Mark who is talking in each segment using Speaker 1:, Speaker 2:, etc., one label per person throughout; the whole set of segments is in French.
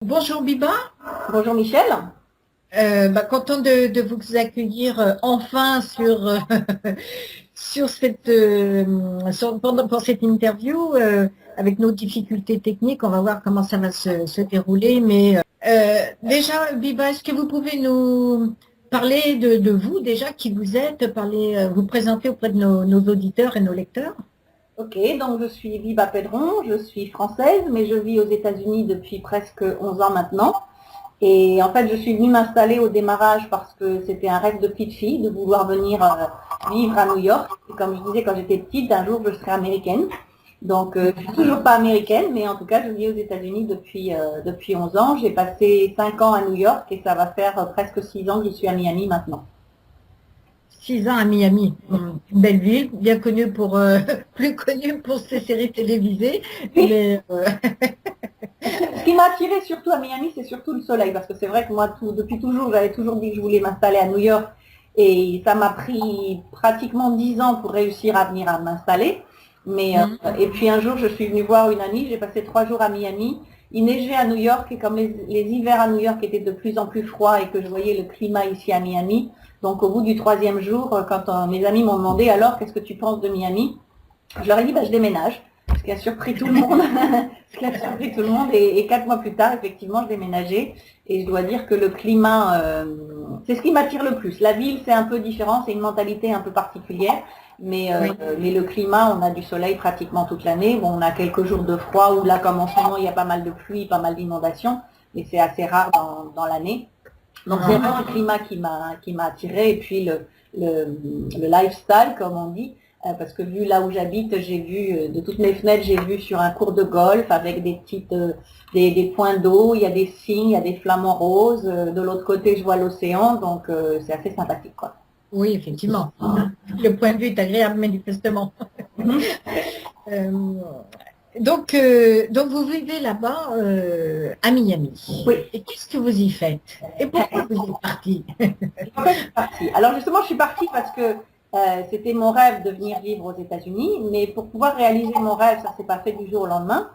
Speaker 1: Bonjour Biba.
Speaker 2: Bonjour Michel.
Speaker 1: Content de vous accueillir enfin sur, sur pour cette interview avec nos difficultés techniques. On va voir comment ça va se dérouler. Mais déjà, Biba, est-ce que vous pouvez nous parler de vous déjà, qui vous êtes, vous présenter auprès de nos auditeurs et nos lecteurs?
Speaker 2: Ok, donc je suis Biba Pedron, je suis française, mais je vis aux États-Unis depuis presque 11 ans maintenant. Et en fait, je suis venue m'installer au démarrage parce que c'était un rêve de petite fille de vouloir venir vivre à New York. Et comme je disais quand j'étais petite, un jour je serai américaine. Donc je suis toujours pas américaine, mais en tout cas, je vis aux États-Unis depuis 11 ans. J'ai passé 5 ans à New York et ça va faire presque 6 ans que je suis à Miami maintenant.
Speaker 1: 6 ans à Miami, une belle ville, bien connue pour, plus connue pour ses séries télévisées, mais
Speaker 2: Ce qui m'a attiré surtout à Miami, c'est surtout le soleil, parce que c'est vrai que moi, depuis toujours, j'avais toujours dit que je voulais m'installer à New York, et ça m'a pris pratiquement 10 ans pour réussir à venir à m'installer. Et puis un jour, je suis venue voir une amie, j'ai passé 3 jours à Miami. Il neigeait à New York, et comme les hivers à New York étaient de plus en plus froids et que je voyais le climat ici à Miami, donc au bout du 3e jour, quand mes amis m'ont demandé alors qu'est-ce que tu penses de Miami, je leur ai dit je déménage, ce qui a surpris tout le monde. Ce qui a surpris tout le monde. Et 4 mois plus tard, effectivement, je déménageais. Et je dois dire que le climat, c'est ce qui m'attire le plus. La ville, c'est un peu différent, c'est une mentalité un peu particulière. Mais le climat, on a du soleil pratiquement toute l'année. Bon, on a quelques jours de froid où là, comme en ce moment, il y a pas mal de pluie, pas mal d'inondations. Mais c'est assez rare dans l'année. Donc c'est vraiment le climat qui m'a attiré. Et puis le lifestyle, comme on dit. Parce que vu là où j'habite, j'ai vu de toutes mes fenêtres, j'ai vu sur un cours de golf avec des points d'eau, il y a des cygnes, il y a des flamants roses. De l'autre côté, je vois l'océan, donc c'est assez sympathique, quoi.
Speaker 1: oui, effectivement. Le point de vue est agréable, manifestement. Euh, donc vous vivez là-bas à Miami.
Speaker 2: Oui.
Speaker 1: Et qu'est-ce que vous y faites? Et pourquoi vous êtes parti?
Speaker 2: Pourquoi je suis partie? Alors justement, je suis partie parce que c'était mon rêve de venir vivre aux États-Unis, mais pour pouvoir réaliser mon rêve, ça ne s'est pas fait du jour au lendemain,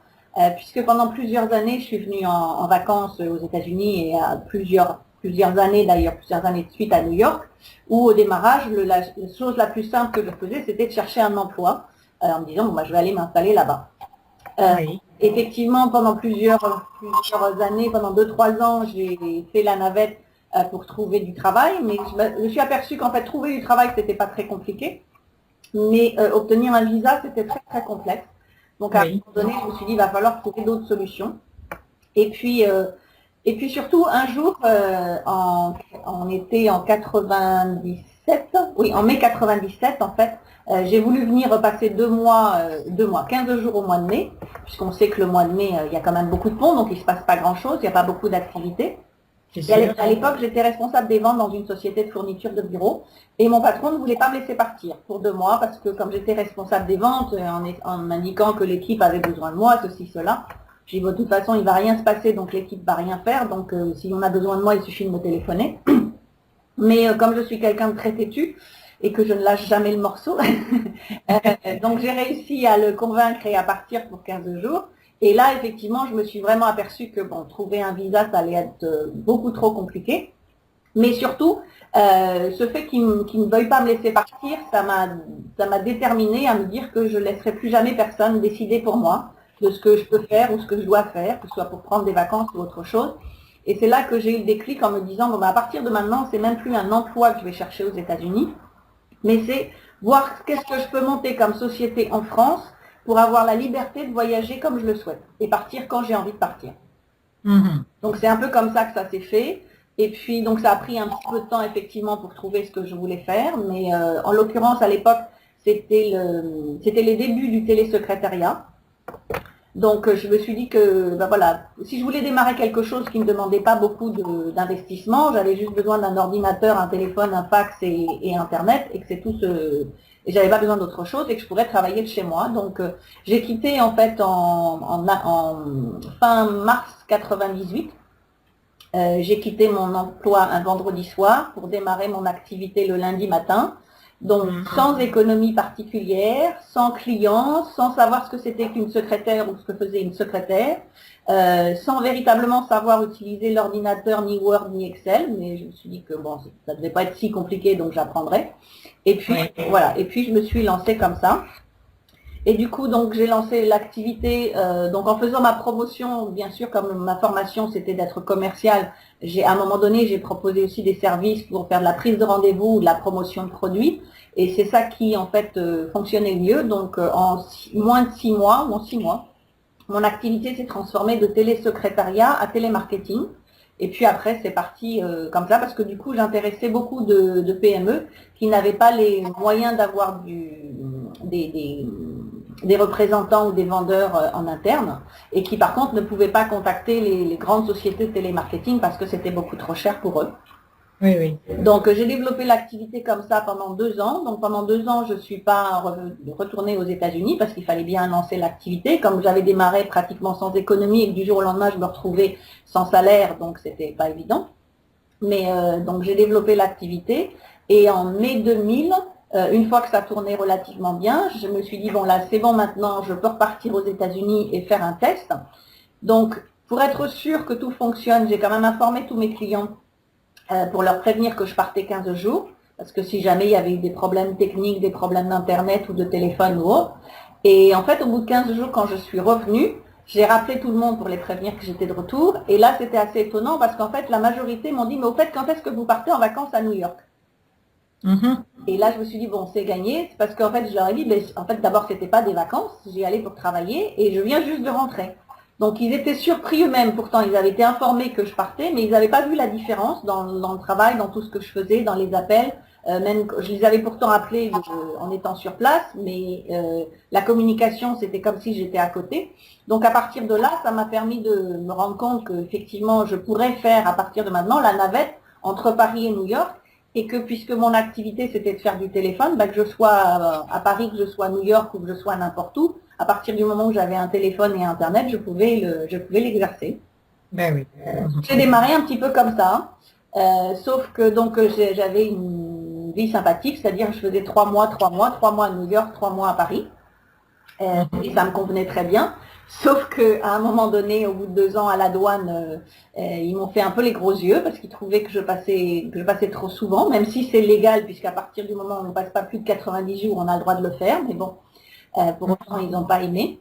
Speaker 2: puisque pendant plusieurs années, je suis venue en vacances aux États-Unis et à plusieurs années d'ailleurs, plusieurs années de suite à New York, où au démarrage, la chose la plus simple que je faisais, c'était de chercher un emploi en me disant, je vais aller m'installer là-bas.
Speaker 1: Oui.
Speaker 2: Effectivement, pendant plusieurs années, pendant 2, 3 ans, j'ai fait la navette pour trouver du travail, mais je me suis aperçue qu'en fait, trouver du travail, c'était pas très compliqué, mais obtenir un visa, c'était très, très complexe. Donc, à un
Speaker 1: Oui.
Speaker 2: moment donné, je me suis dit, il va falloir trouver d'autres solutions. Et puis, surtout, un jour, on était en 97, oui, en mai 97, en fait, j'ai voulu venir passer 15 jours au mois de mai, puisqu'on sait que le mois de mai, il y a quand même beaucoup de ponts, donc il ne se passe pas grand-chose, il n'y a pas beaucoup d'activités.
Speaker 1: C'est
Speaker 2: Et
Speaker 1: sûr.
Speaker 2: à l'époque, j'étais responsable des ventes dans une société de fourniture de bureaux, et mon patron ne voulait pas me laisser partir pour 2 mois, parce que comme j'étais responsable des ventes, en m'indiquant que l'équipe avait besoin de moi, ceci, cela, j'ai dit, de toute façon, il ne va rien se passer, donc l'équipe ne va rien faire, donc si on a besoin de moi, il suffit de me téléphoner. Mais comme je suis quelqu'un de très têtu et que je ne lâche jamais le morceau, donc j'ai réussi à le convaincre et à partir pour 15 jours. Et là, effectivement, je me suis vraiment aperçue que trouver un visa, ça allait être beaucoup trop compliqué. Mais surtout, ce fait qu'il ne veuille pas me laisser partir, ça m'a déterminée à me dire que je ne laisserai plus jamais personne décider pour moi de ce que je peux faire ou ce que je dois faire, que ce soit pour prendre des vacances ou autre chose. Et c'est là que j'ai eu le déclic en me disant, à partir de maintenant, c'est même plus un emploi que je vais chercher aux États-Unis, mais c'est voir qu'est-ce que je peux monter comme société en France pour avoir la liberté de voyager comme je le souhaite et partir quand j'ai envie de partir.
Speaker 1: Mhm.
Speaker 2: Donc c'est un peu comme ça que ça s'est fait. Et puis donc ça a pris un petit peu de temps effectivement pour trouver ce que je voulais faire, mais en l'occurrence à l'époque c'était les débuts du télésecrétariat. Donc je me suis dit que voilà, si je voulais démarrer quelque chose qui ne demandait pas beaucoup d'investissement, j'avais juste besoin d'un ordinateur, un téléphone, un fax et Internet, et que c'est tout ce et j'avais pas besoin d'autre chose et que je pourrais travailler de chez moi. Donc j'ai quitté en fait en fin mars 98. J'ai quitté mon emploi un vendredi soir pour démarrer mon activité le lundi matin. Donc, sans économie particulière, sans client, sans savoir ce que c'était qu'une secrétaire ou ce que faisait une secrétaire, sans véritablement savoir utiliser l'ordinateur, ni Word, ni Excel, mais je me suis dit que bon, ça ne devait pas être si compliqué, donc j'apprendrais. Et puis, voilà, et puis je me suis lancée comme ça. Et du coup, donc j'ai lancé l'activité, donc en faisant ma promotion, bien sûr, comme ma formation c'était d'être commercial, à un moment donné, j'ai proposé aussi des services pour faire de la prise de rendez-vous ou de la promotion de produits. Et c'est ça qui, en fait, fonctionnait mieux. Donc, moins de 6 mois, ou en 6 mois, mon activité s'est transformée de télésecrétariat à télémarketing. Et puis après, c'est parti comme ça, parce que du coup, j'intéressais beaucoup de PME qui n'avaient pas les moyens d'avoir des représentants ou des vendeurs en interne, et qui par contre ne pouvaient pas contacter les grandes sociétés de télémarketing parce que c'était beaucoup trop cher pour eux.
Speaker 1: Oui, oui.
Speaker 2: Donc j'ai développé l'activité comme ça pendant 2 ans. Donc pendant 2 ans, je ne suis pas retournée aux États-Unis parce qu'il fallait bien lancer l'activité. Comme j'avais démarré pratiquement sans économie et que du jour au lendemain, je me retrouvais sans salaire, donc c'était pas évident. Mais donc j'ai développé l'activité et en mai 2000, une fois que ça tournait relativement bien, je me suis dit bon là c'est bon, maintenant je peux repartir aux États-Unis et faire un test. Donc pour être sûr que tout fonctionne, j'ai quand même informé tous mes clients pour leur prévenir que je partais 15 jours, parce que si jamais il y avait eu des problèmes techniques, des problèmes d'internet ou de téléphone ou autre. Et en fait, au bout de 15 jours, quand je suis revenue, j'ai rappelé tout le monde pour les prévenir que j'étais de retour. Et là, c'était assez étonnant parce qu'en fait, la majorité m'ont dit, mais au fait, quand est-ce que vous partez en vacances à New York? Et là, je me suis dit, bon, c'est gagné. C'est parce qu'en fait, je leur ai dit, mais en fait, d'abord, c'était pas des vacances. J'y allais pour travailler et je viens juste de rentrer. Donc, ils étaient surpris eux-mêmes. Pourtant, ils avaient été informés que je partais, mais ils n'avaient pas vu la différence dans le travail, dans tout ce que je faisais, dans les appels. Même, je les avais pourtant appelés en étant sur place, mais la communication, c'était comme si j'étais à côté. Donc, à partir de là, ça m'a permis de me rendre compte qu'effectivement, je pourrais faire, à partir de maintenant, la navette entre Paris et New York, et que puisque mon activité, c'était de faire du téléphone, que je sois à Paris, que je sois à New York ou que je sois n'importe où, à partir du moment où j'avais un téléphone et Internet, je pouvais l'exercer.
Speaker 1: Ben oui.
Speaker 2: J'ai démarré un petit peu comme ça, sauf que donc j'avais une vie sympathique, c'est-à-dire je faisais 3 mois à New York, 3 mois à Paris, et ça me convenait très bien. Sauf qu'à un moment donné, au bout de 2 ans à la douane, ils m'ont fait un peu les gros yeux parce qu'ils trouvaient que je passais trop souvent, même si c'est légal, puisqu'à partir du moment où on ne passe pas plus de 90 jours, on a le droit de le faire, mais bon, pour autant, ils n'ont pas aimé.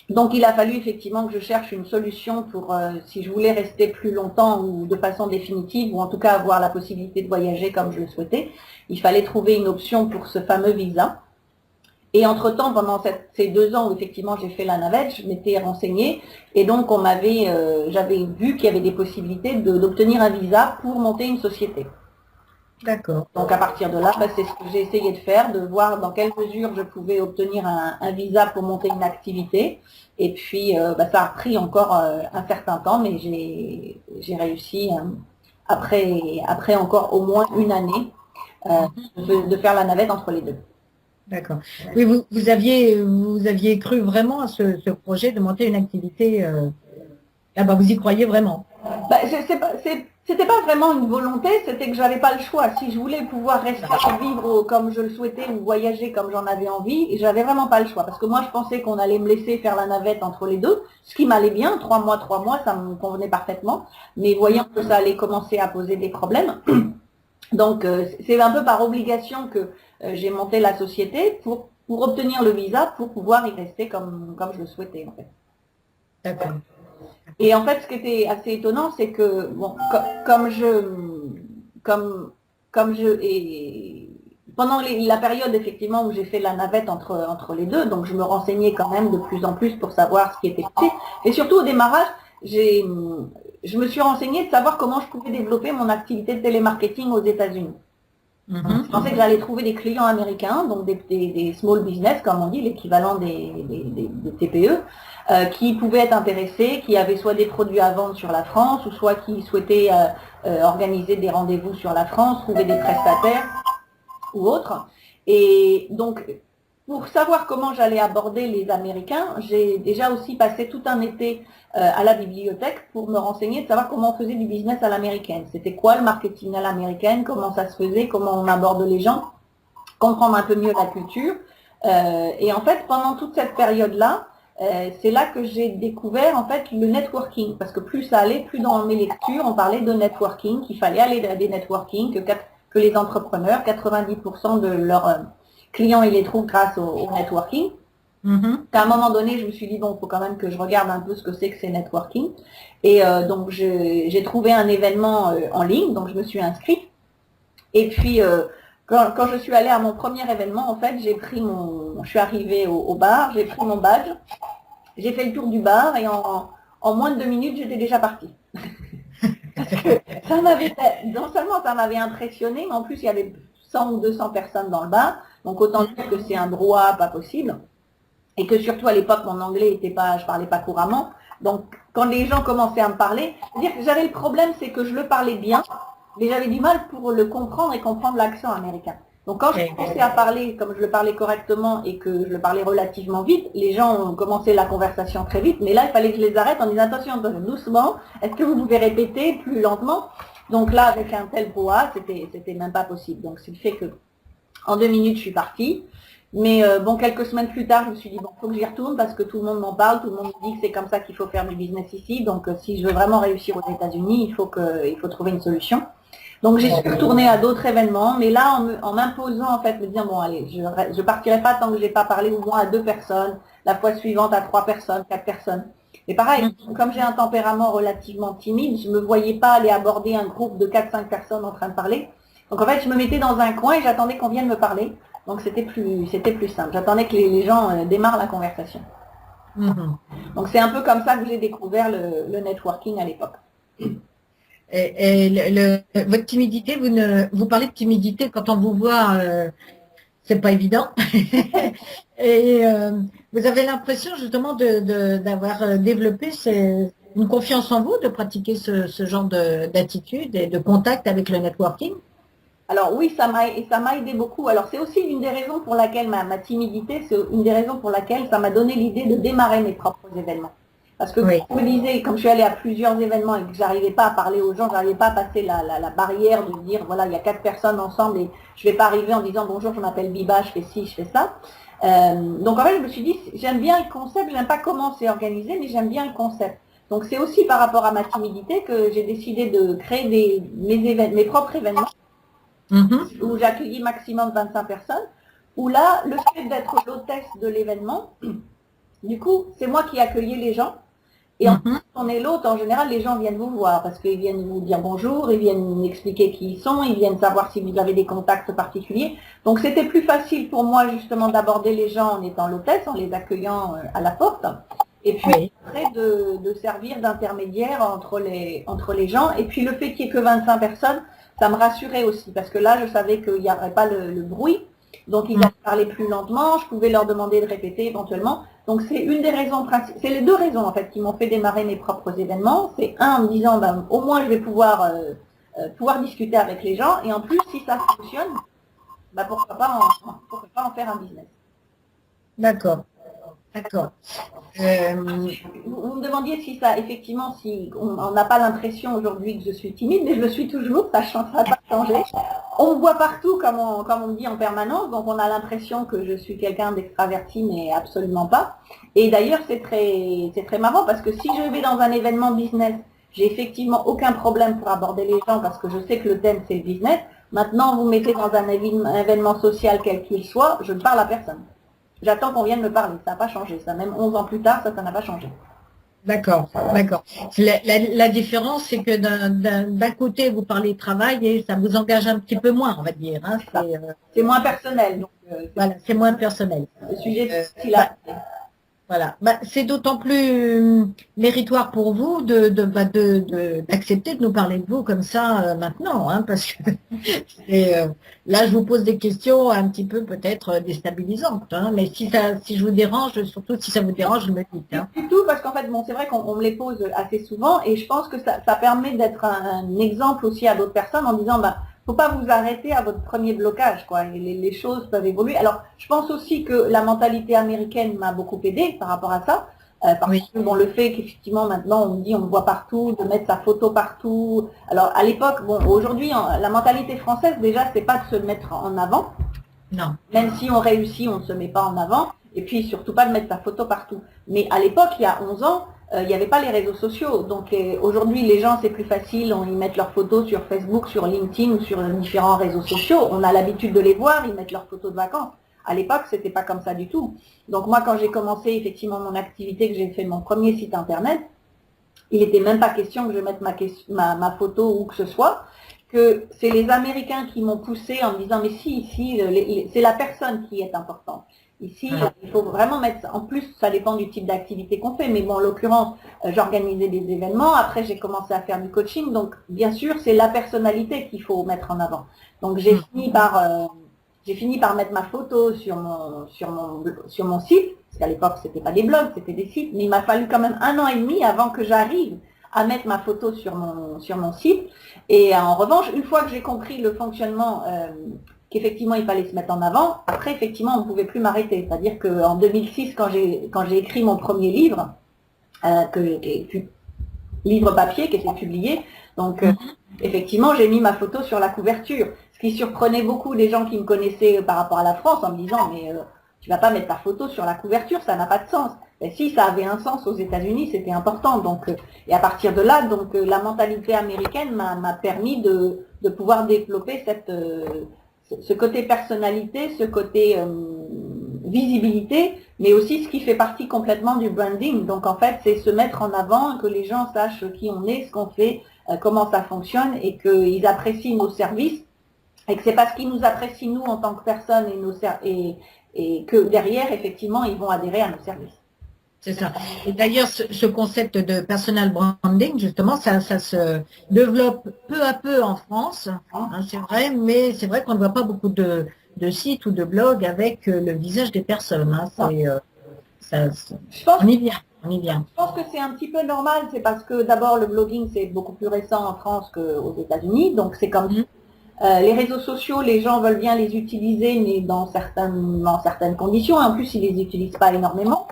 Speaker 2: Donc, il a fallu effectivement que je cherche une solution pour, si je voulais rester plus longtemps ou de façon définitive, ou en tout cas avoir la possibilité de voyager comme je le souhaitais, il fallait trouver une option pour ce fameux visa. Et entre-temps, pendant ces 2 ans où effectivement j'ai fait la navette, je m'étais renseignée et donc j'avais vu qu'il y avait des possibilités d'obtenir un visa pour monter une société.
Speaker 1: D'accord.
Speaker 2: Donc à partir de là, c'est ce que j'ai essayé de faire, de voir dans quelle mesure je pouvais obtenir un visa pour monter une activité. Et puis ça a pris encore un certain temps, mais j'ai réussi après encore au moins une année de faire la navette entre les deux.
Speaker 1: D'accord. Oui, vous aviez cru vraiment à ce projet de monter une activité. Vous y croyez vraiment.
Speaker 2: C'était pas vraiment une volonté, c'était que j'avais pas le choix. Si je voulais pouvoir rester vivre comme je le souhaitais ou voyager comme j'en avais envie, j'avais vraiment pas le choix. Parce que moi, je pensais qu'on allait me laisser faire la navette entre les deux, ce qui m'allait bien. 3 mois, ça me convenait parfaitement. Mais voyant que ça allait commencer à poser des problèmes, donc c'est un peu par obligation que j'ai monté la société pour obtenir le visa, pour pouvoir y rester comme je le souhaitais en fait.
Speaker 1: D'accord.
Speaker 2: Et en fait, ce qui était assez étonnant, c'est que bon, pendant la période effectivement où j'ai fait la navette entre les deux, donc je me renseignais quand même de plus en plus pour savoir ce qui était fait. Et surtout au démarrage, je me suis renseignée de savoir comment je pouvais développer mon activité de télémarketing aux États-Unis. Je pensais que j'allais trouver des clients américains, donc des small business, comme on dit, l'équivalent des TPE, qui pouvaient être intéressés, qui avaient soit des produits à vendre sur la France, ou soit qui souhaitaient organiser des rendez-vous sur la France, trouver des prestataires ou autres. Et donc, pour savoir comment j'allais aborder les Américains, j'ai déjà aussi passé tout un été à la bibliothèque pour me renseigner, de savoir comment on faisait du business à l'américaine. C'était quoi le marketing à l'américaine, comment ça se faisait, comment on aborde les gens. comprendre un peu mieux la culture. Et en fait, pendant toute cette période-là, c'est là que j'ai découvert en fait le networking, parce que plus ça allait, plus dans mes lectures, on parlait de networking, qu'il fallait aller à des networking, que les entrepreneurs, 90% de leurs clients, ils les trouvent grâce au networking. À un moment donné, je me suis dit, bon, il faut quand même que je regarde un peu ce que c'est networking. Et donc, j'ai trouvé un événement en ligne, donc je me suis inscrite. Et puis, quand je suis allée à mon premier événement, en fait, je suis arrivée au bar, j'ai pris mon badge, j'ai fait le tour du bar et en moins de 2 minutes, j'étais déjà partie. Parce que ça m'avait fait, non seulement ça m'avait impressionné, mais en plus, il y avait 100 ou 200 personnes dans le bar. Donc, autant dire que c'est un brouhaha pas possible. Et que surtout à l'époque, mon anglais était pas, je parlais pas couramment. Donc, quand les gens commençaient à me parler, c'est-à-dire que j'avais le problème, c'est que je le parlais bien, mais j'avais du mal pour le comprendre et comprendre l'accent américain. Donc, quand je commençais à parler comme je le parlais correctement et que je le parlais relativement vite, les gens ont commencé la conversation très vite. Mais là, il fallait que je les arrête en disant attention, doucement. Est-ce que vous pouvez répéter plus lentement? Donc là, avec un tel brouhaha, c'était même pas possible. Donc, c'est le fait que en 2 minutes, je suis partie. Mais bon, quelques semaines plus tard, je me suis dit, bon, il faut que j'y retourne parce que tout le monde m'en parle, tout le monde me dit que c'est comme ça qu'il faut faire du business ici. Donc, si je veux vraiment réussir aux États-Unis, il faut trouver une solution. Donc, j'ai suis retournée à d'autres événements, mais là, en m'imposant, en fait, me dire, bon, allez, je partirai pas tant que j'ai pas parlé au moins à 2 personnes, la fois suivante à 3 personnes, 4 personnes. Et pareil, comme j'ai un tempérament relativement timide, je me voyais pas aller aborder un groupe de 4-5 personnes en train de parler. Donc, en fait, je me mettais dans un coin et j'attendais qu'on vienne me parler. Donc, c'était plus simple. J'attendais que les gens démarrent la conversation. Donc, c'est un peu comme ça que j'ai découvert le networking à l'époque.
Speaker 1: Et votre timidité, vous parlez de timidité quand on vous voit, c'est pas évident. Et vous avez l'impression justement d'avoir développé une confiance en vous, de pratiquer ce genre d'attitude et de contact avec le networking?
Speaker 2: Alors oui, ça m'a aidé beaucoup. Alors c'est aussi une des raisons pour laquelle ma timidité, c'est une des raisons pour laquelle ça m'a donné l'idée de démarrer mes propres événements. Parce que comme je disais, comme je suis allée à plusieurs événements et que j'arrivais pas à parler aux gens, j'arrivais pas à passer la barrière de dire voilà, il y a 4 personnes ensemble et je vais pas arriver en disant bonjour, je m'appelle Biba, je fais ci, je fais ça. Donc en fait, je me suis dit, j'aime bien le concept, j'aime pas comment c'est organisé, mais j'aime bien le concept. Donc c'est aussi par rapport à ma timidité que j'ai décidé de créer mes propres événements. Où j'accueillis maximum 25 personnes, où là, le fait d'être l'hôtesse de l'événement, du coup, c'est moi qui accueillais les gens, et en plus, on est l'hôte, en général, les gens viennent vous voir, parce qu'ils viennent vous dire bonjour, ils viennent expliquer qui ils sont, ils viennent savoir si vous avez des contacts particuliers. Donc c'était plus facile pour moi, justement, d'aborder les gens en étant l'hôtesse, en les accueillant à la porte, et puis après de servir d'intermédiaire entre les gens, et puis le fait qu'il n'y ait que 25 personnes, ça me rassurait aussi, parce que là, je savais qu'il n'y aurait pas le bruit, donc ils allaient parler plus lentement, je pouvais leur demander de répéter éventuellement. Donc c'est une des raisons principales, c'est les 2 raisons en fait qui m'ont fait démarrer mes propres événements. C'est un, en me disant, ben, au moins je vais pouvoir discuter avec les gens, et en plus, si ça fonctionne, ben, pourquoi pas en faire un business.
Speaker 1: D'accord. D'accord.
Speaker 2: Vous me demandiez si ça, effectivement, si on n'a pas l'impression aujourd'hui que je suis timide, mais je le suis toujours, ça n'a pas changé. On me voit partout, comme on me dit, en permanence, donc on a l'impression que je suis quelqu'un d'extraverti, mais absolument pas. Et d'ailleurs, c'est très marrant, parce que si je vais dans un événement business, j'ai effectivement aucun problème pour aborder les gens, parce que je sais que le thème, c'est le business. Maintenant, vous mettez dans un événement social, quel qu'il soit, je ne parle à personne. J'attends qu'on vienne me parler, ça n'a pas changé. Ça, même 11 ans plus tard, ça n'a pas changé.
Speaker 1: D'accord, d'accord. La différence, c'est que d'un côté, vous parlez travail et ça vous engage un petit peu moins, on va dire. Hein.
Speaker 2: C'est moins personnel. Donc,
Speaker 1: voilà, c'est moins personnel.
Speaker 2: Le sujet, c'est là.
Speaker 1: Voilà, c'est d'autant plus méritoire pour vous d'accepter de nous parler de vous comme ça maintenant, hein, parce que là je vous pose des questions un petit peu peut-être déstabilisantes, hein, mais si je vous dérange, surtout si ça vous dérange, je me dites. Hein.
Speaker 2: Du tout, parce qu'en fait, bon, c'est vrai qu'on me les pose assez souvent, et je pense que ça permet d'être un exemple aussi à d'autres personnes en disant, faut pas vous arrêter à votre premier blocage, quoi. Les choses peuvent évoluer. Alors, je pense aussi que la mentalité américaine m'a beaucoup aidée par rapport à ça. Parce que bon, le fait qu'effectivement maintenant on me dit on me voit partout, de mettre sa photo partout. Alors à l'époque, bon, aujourd'hui, la mentalité française déjà, c'est pas de se mettre en avant.
Speaker 1: Non.
Speaker 2: Même si on réussit, on ne se met pas en avant. Et puis surtout pas de mettre sa photo partout. Mais à l'époque, il y a 11 ans, il n'y avait pas les réseaux sociaux. Donc aujourd'hui, les gens, c'est plus facile, ils mettent leurs photos sur Facebook, sur LinkedIn ou sur différents réseaux sociaux. On a l'habitude de les voir, ils mettent leurs photos de vacances. À l'époque, c'était pas comme ça du tout. Donc moi, quand j'ai commencé effectivement mon activité, que j'ai fait mon premier site internet, il n'était même pas question que je mette ma photo où que ce soit, que c'est les Américains qui m'ont poussé en me disant mais si, ici, c'est la personne qui est importante. Ici, il faut vraiment mettre, en plus, ça dépend du type d'activité qu'on fait, mais bon, en l'occurrence, j'organisais des événements, après j'ai commencé à faire du coaching, donc bien sûr, c'est la personnalité qu'il faut mettre en avant. Donc j'ai fini par mettre ma photo sur mon site, parce qu'à l'époque, c'était pas des blogs, c'était des sites, mais il m'a fallu quand même 1 an et demi avant que j'arrive à mettre ma photo sur mon site. Et en revanche, une fois que j'ai compris le fonctionnement, qu'effectivement il fallait se mettre en avant, après effectivement on ne pouvait plus m'arrêter. C'est-à-dire qu'en 2006, quand j'ai écrit mon premier livre, livre papier qui était publié, donc effectivement j'ai mis ma photo sur la couverture, ce qui surprenait beaucoup des gens qui me connaissaient par rapport à la France en me disant mais tu vas pas mettre ta photo sur la couverture, ça n'a pas de sens. Et si ça avait un sens aux États-Unis, c'était important. Donc, et à partir de là, donc la mentalité américaine m'a permis de pouvoir développer ce côté personnalité, ce côté visibilité, mais aussi ce qui fait partie complètement du branding. Donc en fait, c'est se mettre en avant, que les gens sachent qui on est, ce qu'on fait, comment ça fonctionne, et qu'ils apprécient nos services, et que c'est parce qu'ils nous apprécient nous en tant que personnes et que derrière, effectivement, ils vont adhérer à nos services.
Speaker 1: C'est ça. Et d'ailleurs, ce concept de personal branding, justement, ça se développe peu à peu en France, hein, c'est vrai, mais c'est vrai qu'on ne voit pas beaucoup de sites ou de blogs avec le visage des personnes. Hein, on y vient, on y vient.
Speaker 2: Je pense que c'est un petit peu normal, c'est parce que d'abord le blogging c'est beaucoup plus récent en France qu'aux États-Unis, donc c'est comme les réseaux sociaux, les gens veulent bien les utiliser, mais dans certaines conditions. En plus, ils les utilisent pas énormément.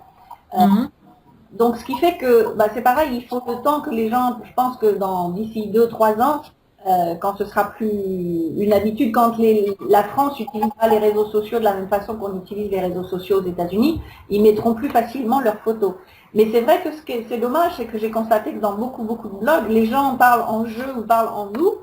Speaker 2: Donc, ce qui fait que, c'est pareil, il faut le temps que les gens, je pense que d'ici 2-3 ans, quand ce sera plus une habitude, quand la France utilisera les réseaux sociaux de la même façon qu'on utilise les réseaux sociaux aux États-Unis, ils mettront plus facilement leurs photos. Mais c'est vrai que c'est dommage, c'est que j'ai constaté que dans beaucoup de blogs, les gens parlent en jeu ou parlent en nous,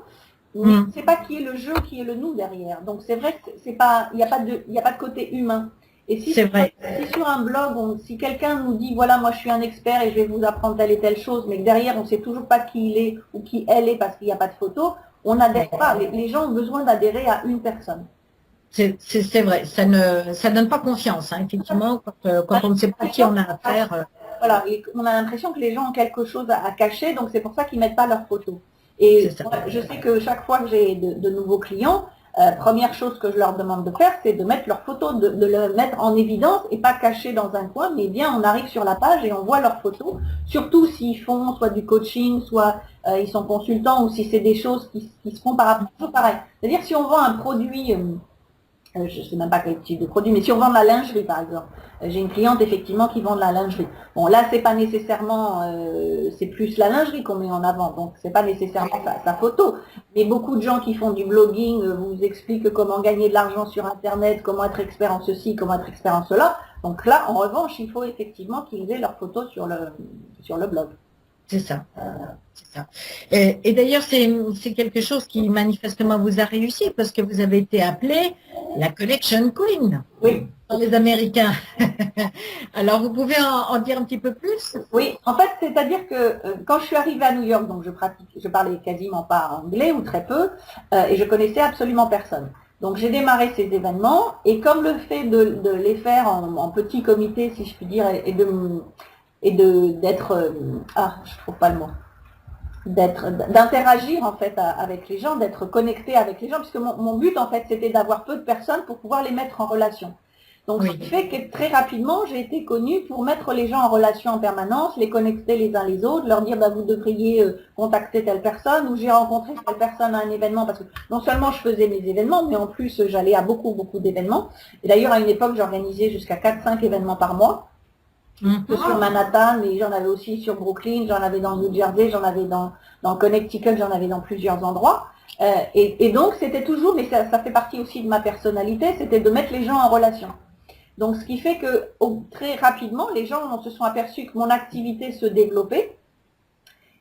Speaker 2: mais c'est pas qui est le jeu, qui est le nous derrière. Donc c'est vrai que c'est pas, il n'y a pas de côté humain. Et si sur un blog, si quelqu'un nous dit voilà, moi je suis un expert et je vais vous apprendre telle et telle chose, mais que derrière on ne sait toujours pas qui il est ou qui elle est parce qu'il n'y a pas de photo, on n'adhère pas. Les gens ont besoin d'adhérer à une personne.
Speaker 1: C'est vrai, ça ne donne pas confiance, hein, effectivement, quand on ne sait pas qui on a affaire.
Speaker 2: Voilà, et on a l'impression que les gens ont quelque chose à cacher, donc c'est pour ça qu'ils ne mettent pas leurs photos. Et je sais que chaque fois que j'ai de nouveaux clients, première chose que je leur demande de faire, c'est de mettre leurs photos, de le mettre en évidence et pas caché dans un coin, mais bien on arrive sur la page et on voit leurs photos, surtout s'ils font soit du coaching, soit ils sont consultants, ou si c'est des choses qui se font par rapport, toujours pareil. C'est-à-dire si on vend un produit, je ne sais même pas quel type de produit, mais si on vend de la lingerie par exemple, j'ai une cliente effectivement qui vend de la lingerie. Bon là c'est pas nécessairement, c'est plus la lingerie qu'on met en avant, donc c'est pas nécessairement sa photo. Mais beaucoup de gens qui font du blogging vous expliquent comment gagner de l'argent sur internet, comment être expert en ceci, comment être expert en cela. Donc là en revanche il faut effectivement qu'ils aient leurs photos sur le blog.
Speaker 1: C'est ça. C'est ça. Et d'ailleurs, c'est quelque chose qui manifestement vous a réussi parce que vous avez été appelée la Collection Queen par les Américains. Alors, vous pouvez en dire un petit peu plus?
Speaker 2: Oui, en fait, c'est-à-dire que quand je suis arrivée à New York, donc je parlais quasiment pas anglais ou très peu, et je connaissais absolument personne. Donc j'ai démarré ces événements, et comme le fait de les faire en petit comité, si je puis dire, d'être, je trouve pas le mot, d'interagir en fait avec les gens, d'être connecté avec les gens, puisque mon but en fait c'était d'avoir peu de personnes pour pouvoir les mettre en relation. Donc ce qui fait que très rapidement j'ai été connue pour mettre les gens en relation en permanence, les connecter les uns les autres, leur dire vous devriez contacter telle personne, ou j'ai rencontré telle personne à un événement, parce que non seulement je faisais mes événements, mais en plus j'allais à beaucoup d'événements. Et d'ailleurs à une époque j'organisais jusqu'à 4-5 événements par mois. Sur Manhattan, mais j'en avais aussi sur Brooklyn, j'en avais dans le New Jersey, j'en avais dans Connecticut, j'en avais dans plusieurs endroits. Et donc, c'était toujours, mais ça fait partie aussi de ma personnalité, c'était de mettre les gens en relation. Donc, ce qui fait que très rapidement, les gens se sont aperçus que mon activité se développait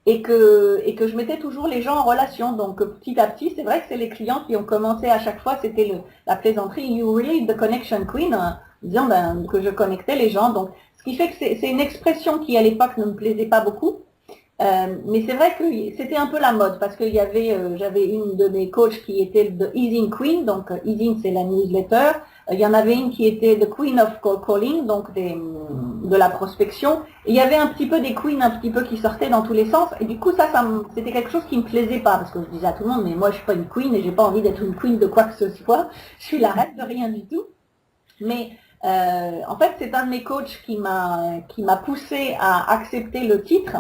Speaker 2: et que je mettais toujours les gens en relation. Donc, petit à petit, c'est vrai que c'est les clients qui ont commencé à chaque fois, c'était la plaisanterie, you really the connection queen, disant que je connectais les gens. Donc, ce qui fait que c'est une expression qui, à l'époque, ne me plaisait pas beaucoup. Mais c'est vrai que c'était un peu la mode parce que j'avais une de mes coachs qui était The Easing Queen, donc Easing c'est la newsletter. Il y en avait une qui était The Queen of Cold Calling, donc de la prospection. Et il y avait un petit peu des queens un petit peu qui sortaient dans tous les sens. Et du coup c'était quelque chose qui me plaisait pas parce que je disais à tout le monde mais moi je suis pas une queen et j'ai pas envie d'être une queen de quoi que ce soit. Je suis la reine de rien du tout. Mais en fait c'est un de mes coachs qui m'a poussé à accepter le titre.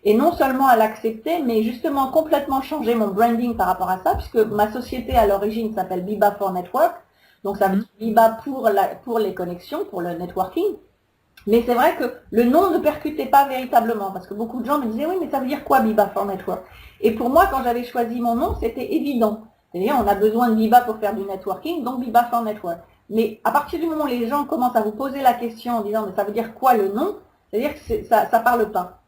Speaker 2: Et non seulement à l'accepter, mais justement complètement changer mon branding par rapport à ça, puisque ma société à l'origine s'appelle Biba for Network. Donc ça veut dire Biba pour les connexions, pour le networking. Mais c'est vrai que le nom ne percutait pas véritablement, parce que beaucoup de gens me disaient, oui, mais ça veut dire quoi Biba for Network? Et pour moi, quand j'avais choisi mon nom, c'était évident. C'est-à-dire, on a besoin de Biba pour faire du networking, donc Biba for Network. Mais à partir du moment où les gens commencent à vous poser la question en disant, mais ça veut dire quoi le nom? C'est-à-dire que ça parle pas.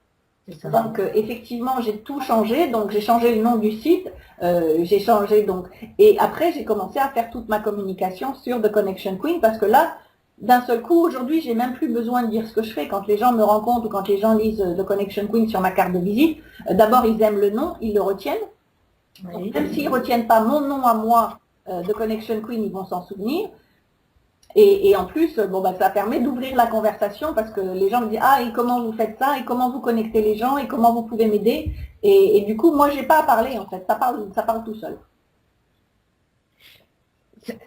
Speaker 2: Donc effectivement j'ai tout changé, donc j'ai changé le nom du site, j'ai changé donc et après j'ai commencé à faire toute ma communication sur The Connection Queen parce que là d'un seul coup aujourd'hui j'ai même plus besoin de dire ce que je fais quand les gens me rencontrent ou quand les gens lisent The Connection Queen sur ma carte de visite. D'abord ils aiment le nom, ils le retiennent. Oui. Donc, même s'ils retiennent pas mon nom à moi, The Connection Queen, ils vont s'en souvenir. Et en plus, ça permet d'ouvrir la conversation parce que les gens me disent « Ah, et comment vous faites ça? Et comment vous connectez les gens? Et comment vous pouvez m'aider ?» et du coup, moi, j'ai pas à parler, en fait. Ça parle tout seul.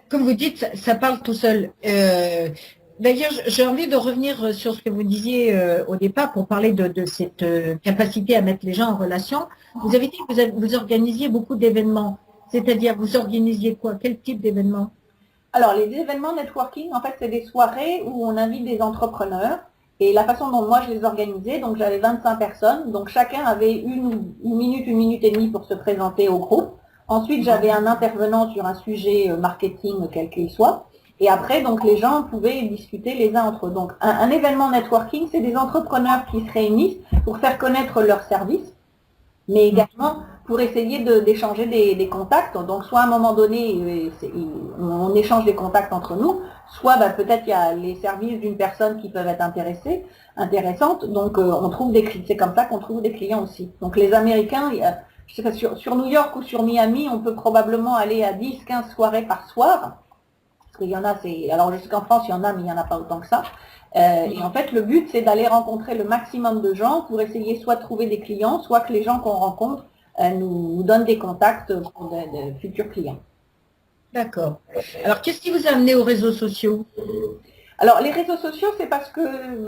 Speaker 1: Comme vous dites, ça parle tout seul. D'ailleurs, j'ai envie de revenir sur ce que vous disiez au départ pour parler de cette capacité à mettre les gens en relation. Vous avez dit que vous organisiez beaucoup d'événements. C'est-à-dire, vous organisiez quoi? Quel type d'événements?
Speaker 2: Alors, les événements networking, en fait, c'est des soirées où on invite des entrepreneurs. Et la façon dont moi je les organisais, donc j'avais 25 personnes, donc chacun avait une minute et demie pour se présenter au groupe. Ensuite, j'avais un intervenant sur un sujet marketing, quel qu'il soit. Et après, donc les gens pouvaient discuter les uns entre eux. Donc, un événement networking, c'est des entrepreneurs qui se réunissent pour faire connaître leurs services, mais également pour essayer d'échanger des contacts. Donc, soit à un moment donné, on échange des contacts entre nous, soit peut-être il y a les services d'une personne qui peuvent être intéressantes. Donc, on trouve c'est comme ça qu'on trouve des clients aussi. Donc, les Américains, je sais pas, sur New York ou sur Miami, on peut probablement aller à 10-15 soirées par soir. Parce qu'il y en a, alors je sais qu'en France, il y en a, mais il n'y en a pas autant que ça. Et en fait, le but, c'est d'aller rencontrer le maximum de gens pour essayer soit de trouver des clients, soit que les gens qu'on rencontre nous donnent des contacts pour de futurs clients.
Speaker 1: D'accord. Alors, qu'est-ce qui vous a amené aux réseaux sociaux?
Speaker 2: Alors, les réseaux sociaux, c'est parce que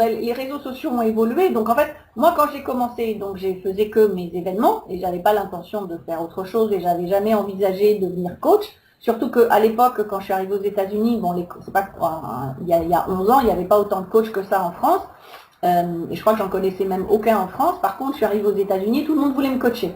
Speaker 2: les réseaux sociaux ont évolué. Donc, en fait, moi, quand j'ai commencé, donc je faisais que mes événements et j'avais pas l'intention de faire autre chose et j'avais jamais envisagé de devenir coach. Surtout qu'à l'époque, quand je suis arrivée aux États-Unis, c'est pas, il y a 11 ans, il n'y avait pas autant de coachs que ça en France. Et je crois que j'en connaissais même aucun en France. Par contre, je suis arrivée aux États-Unis, tout le monde voulait me coacher.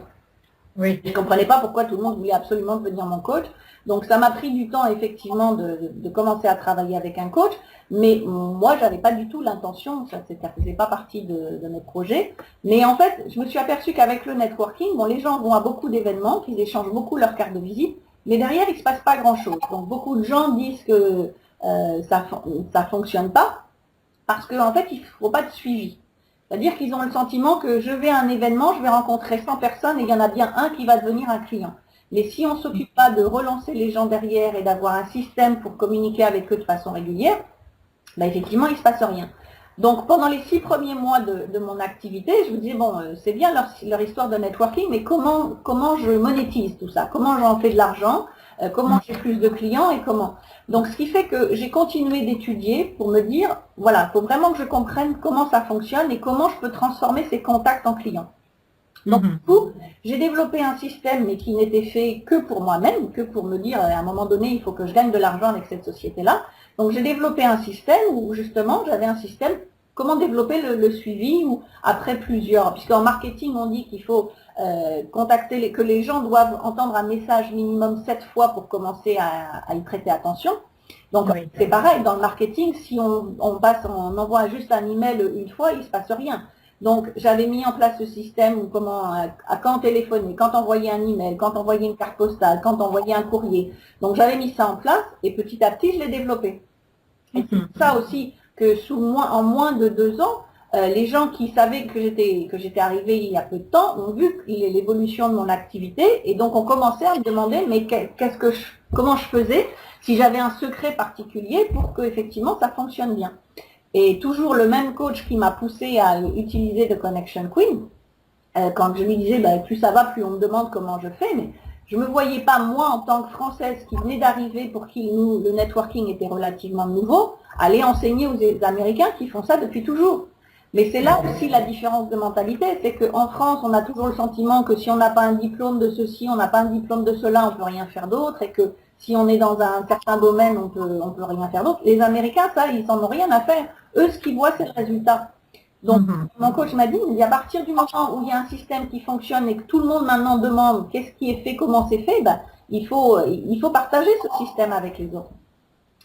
Speaker 2: Oui. Je ne comprenais pas pourquoi tout le monde voulait absolument devenir mon coach. Donc, ça m'a pris du temps, effectivement, de commencer à travailler avec un coach. Mais moi, j'avais pas du tout l'intention, ça ne faisait pas partie de mes projets. Mais en fait, je me suis aperçue qu'avec le networking, les gens vont à beaucoup d'événements, qu'ils échangent beaucoup leurs cartes de visite, mais derrière, il ne se passe pas grand-chose. Donc, beaucoup de gens disent que ça fonctionne pas parce qu'en fait, il ne faut pas de suivi. C'est-à-dire qu'ils ont le sentiment que je vais à un événement, je vais rencontrer 100 personnes et il y en a bien un qui va devenir un client. Mais si on ne s'occupe pas de relancer les gens derrière et d'avoir un système pour communiquer avec eux de façon régulière, effectivement, il ne se passe rien. Donc, pendant les 6 premiers mois de mon activité, je me disais, c'est bien leur histoire de networking, mais comment je monétise tout ça? Comment j'en fais de l'argent? Comment j'ai plus de clients et comment? Donc, ce qui fait que j'ai continué d'étudier pour me dire, voilà, il faut vraiment que je comprenne comment ça fonctionne et comment je peux transformer ces contacts en clients. Donc, du coup, j'ai développé un système, mais qui n'était fait que pour moi-même, que pour me dire, à un moment donné, il faut que je gagne de l'argent avec cette société-là. Donc, j'ai développé un système où, justement, j'avais un système comment développer le suivi ou après plusieurs, puisqu'en marketing on dit qu'il faut contacter, que les gens doivent entendre un message minimum 7 fois pour commencer à y prêter attention. Donc oui, c'est pareil, dans le marketing, si on envoie juste un email une fois, il ne se passe rien. Donc j'avais mis en place ce système où quand téléphoner, quand envoyer un email, quand envoyer une carte postale, quand envoyer un courrier. Donc j'avais mis ça en place et petit à petit je l'ai développé. Et c'est ça aussi que en moins de 2 ans, les gens qui savaient que j'étais arrivée il y a peu de temps ont vu l'évolution de mon activité et donc ont commencé à me demander mais comment je faisais si j'avais un secret particulier pour que effectivement ça fonctionne bien. Et toujours le même coach qui m'a poussé à utiliser The Connection Queen, quand je lui disais plus ça va, plus on me demande comment je fais, mais je ne me voyais pas, moi, en tant que Française qui venait d'arriver, pour qui le networking était relativement nouveau, aller enseigner aux Américains qui font ça depuis toujours. Mais c'est là aussi la différence de mentalité, c'est qu'en France, on a toujours le sentiment que si on n'a pas un diplôme de ceci, on n'a pas un diplôme de cela, on ne peut rien faire d'autre, et que si on est dans un certain domaine, on peut rien faire d'autre. Les Américains, ça, ils n'en ont rien à faire. Eux, ce qu'ils voient, c'est le résultat. Donc, mon coach m'a dit, à partir du moment où il y a un système qui fonctionne et que tout le monde maintenant demande qu'est-ce qui est fait, comment c'est fait, il faut partager ce système avec les autres.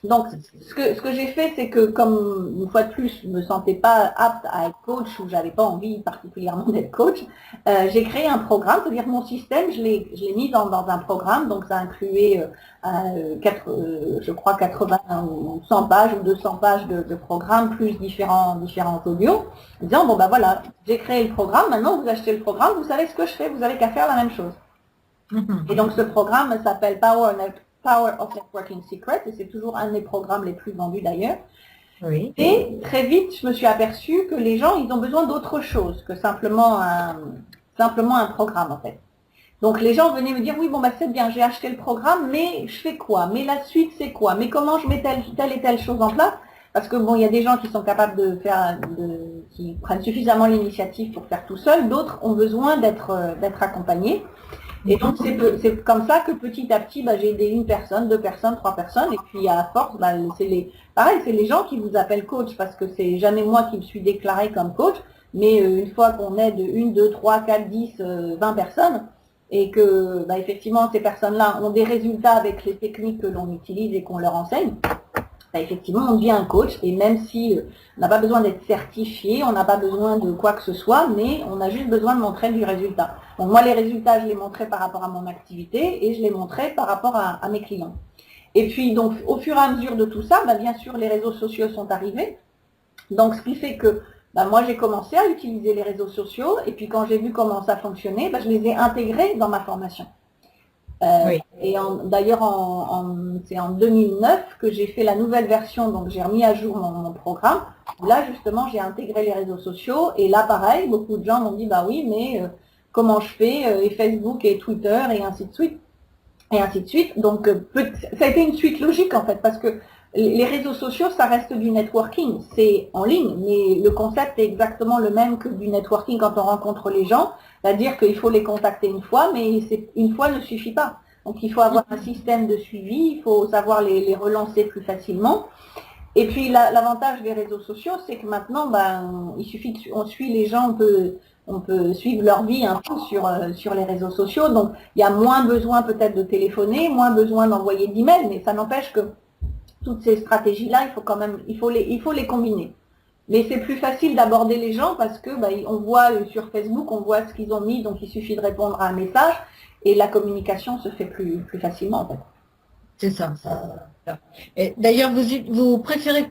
Speaker 2: Donc, ce que j'ai fait, c'est que comme, une fois de plus, je ne me sentais pas apte à être coach ou j'avais pas envie particulièrement d'être coach, j'ai créé un programme, c'est-à-dire mon système, je l'ai mis dans un programme, donc ça incluait, je crois, 80 ou 100 pages ou 200 pages de programme, plus différents audios, disant, bon voilà, j'ai créé le programme, maintenant vous achetez le programme, vous savez ce que je fais, vous n'avez qu'à faire la même chose. Et donc ce programme s'appelle Power of Networking Secret, et c'est toujours un des programmes les plus vendus d'ailleurs. Oui. Et très vite, je me suis aperçue que les gens, ils ont besoin d'autre chose que simplement un programme en fait. Donc les gens venaient me dire, oui, c'est bien, j'ai acheté le programme, mais je fais quoi? Mais la suite, c'est quoi? Mais comment je mets telle et telle chose en place? Parce que il y a des gens qui sont capables qui prennent suffisamment l'initiative pour faire tout seul, d'autres ont besoin d'être accompagnés. Et donc c'est comme ça que petit à petit j'ai aidé 1 personne, 2 personnes, 3 personnes et puis à force c'est les gens qui vous appellent coach parce que c'est jamais moi qui me suis déclarée comme coach, mais une fois qu'on aide 1, 2, 3, 4, 10, 20 personnes et que effectivement ces personnes-là ont des résultats avec les techniques que l'on utilise et qu'on leur enseigne, effectivement, on devient un coach et même si on n'a pas besoin d'être certifié, on n'a pas besoin de quoi que ce soit, mais on a juste besoin de montrer du résultat. Donc moi, les résultats, je les montrais par rapport à mon activité et je les montrais par rapport à mes clients. Et puis, donc, au fur et à mesure de tout ça, bien sûr, les réseaux sociaux sont arrivés. Donc, ce qui fait que moi, j'ai commencé à utiliser les réseaux sociaux et puis quand j'ai vu comment ça fonctionnait, je les ai intégrés dans ma formation. Oui. Et d'ailleurs, c'est en 2009 que j'ai fait la nouvelle version, donc j'ai remis à jour mon programme. Là, justement, j'ai intégré les réseaux sociaux et là, pareil, beaucoup de gens m'ont dit, oui, mais comment je fais, et Facebook et Twitter et ainsi de suite. Et ainsi de suite. Donc, ça a été une suite logique, en fait, parce que les réseaux sociaux, ça reste du networking. C'est en ligne, mais le concept est exactement le même que du networking quand on rencontre les gens. C'est-à-dire qu'il faut les contacter une fois, mais une fois ne suffit pas. Donc, il faut avoir un système de suivi, il faut savoir les relancer plus facilement. Et puis, l'avantage des réseaux sociaux, c'est que maintenant, il suffit qu'on suit les gens, on peut suivre leur vie un peu sur les réseaux sociaux. Donc, il y a moins besoin peut-être de téléphoner, moins besoin d'envoyer d'emails, mais ça n'empêche que toutes ces stratégies-là, il faut les combiner. Mais c'est plus facile d'aborder les gens parce que on voit sur Facebook, on voit ce qu'ils ont mis, donc il suffit de répondre à un message et la communication se fait plus facilement en fait.
Speaker 1: C'est ça. D'ailleurs, vous préférez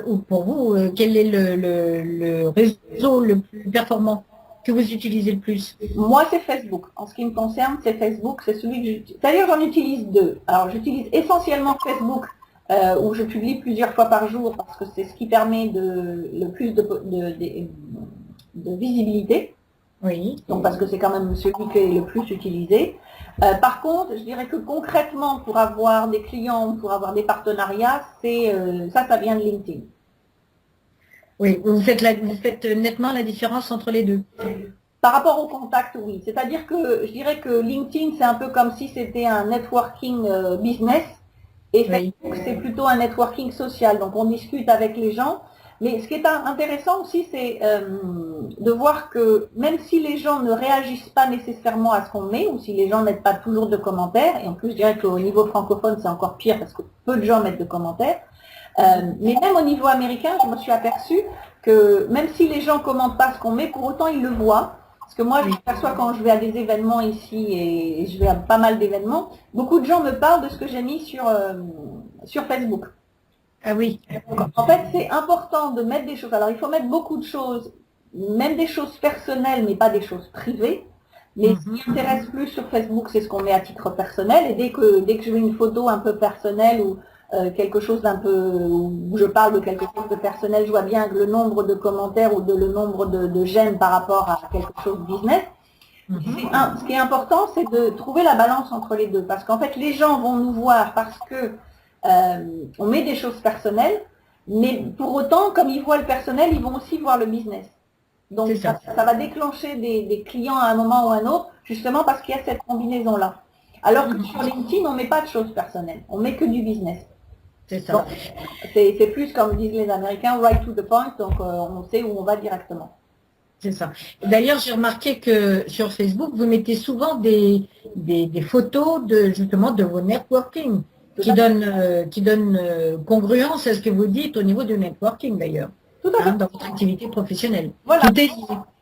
Speaker 1: ou pour vous, quel est le réseau le plus performant que vous utilisez le plus?
Speaker 2: Moi, c'est Facebook. En ce qui me concerne, c'est Facebook. C'est celui que j'utilise. C'est-à-dire, j'en utilise 2. Alors, j'utilise essentiellement Facebook où je publie plusieurs fois par jour parce que c'est ce qui permet le plus de visibilité. Oui. Donc parce que c'est quand même celui qui est le plus utilisé. Par contre, je dirais que concrètement, pour avoir des clients, pour avoir des partenariats, ça vient de LinkedIn.
Speaker 1: Oui, vous faites nettement la différence entre les deux.
Speaker 2: Par rapport au contact, oui. C'est-à-dire que je dirais que LinkedIn, c'est un peu comme si c'était un networking business. Et Facebook, c'est plutôt un networking social. Donc, on discute avec les gens. Mais ce qui est intéressant aussi, c'est de voir que même si les gens ne réagissent pas nécessairement à ce qu'on met, ou si les gens ne mettent pas toujours de commentaires, et en plus je dirais qu'au niveau francophone c'est encore pire parce que peu de gens mettent de commentaires, mais même au niveau américain, je me suis aperçue que même si les gens commentent pas ce qu'on met, pour autant ils le voient. Parce que moi, je m'aperçois quand je vais à des événements ici, et je vais à pas mal d'événements, beaucoup de gens me parlent de ce que j'ai mis sur Facebook.
Speaker 1: Ah oui.
Speaker 2: En fait, c'est important de mettre des choses. Alors, il faut mettre beaucoup de choses, même des choses personnelles, mais pas des choses privées. Mais ce qui intéresse plus sur Facebook, c'est ce qu'on met à titre personnel. Et dès que je mets une photo un peu personnelle ou quelque chose d'un peu, où je parle de quelque chose de personnel, je vois bien que le nombre de commentaires ou le nombre de j'aime par rapport à quelque chose de business. Ce qui est important, c'est de trouver la balance entre les deux. Parce qu'en fait, les gens vont nous voir parce que on met des choses personnelles, mais pour autant, comme ils voient le personnel, ils vont aussi voir le business. Donc ça va déclencher des clients à un moment ou à un autre, justement parce qu'il y a cette combinaison-là. Alors que sur LinkedIn, on ne met pas de choses personnelles, on met que du business.
Speaker 1: C'est ça.
Speaker 2: C'est plus, comme disent les Américains, right to the point, donc on sait où on va directement.
Speaker 1: C'est ça. D'ailleurs, j'ai remarqué que sur Facebook, vous mettez souvent des photos justement de vos networking qui donnent congruence à ce que vous dites au niveau du networking d'ailleurs, dans votre activité professionnelle.
Speaker 2: Voilà.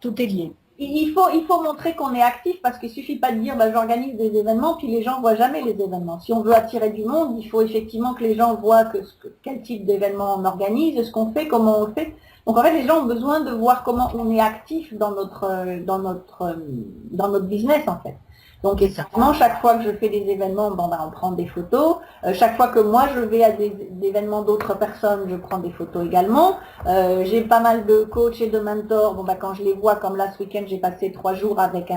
Speaker 1: Tout est lié.
Speaker 2: Il faut montrer qu'on est actif parce qu'il ne suffit pas de dire j'organise des événements puis les gens ne voient jamais les événements. Si on veut attirer du monde, il faut effectivement que les gens voient quel type d'événement on organise, ce qu'on fait, comment on le fait. Donc en fait, les gens ont besoin de voir comment on est actif dans notre business en fait. Donc effectivement, chaque fois que je fais des événements, on prend des photos. Chaque fois que moi je vais à des événements d'autres personnes, je prends des photos également. J'ai pas mal de coachs et de mentors. Quand je les vois, comme là ce week-end, j'ai passé 3 jours avec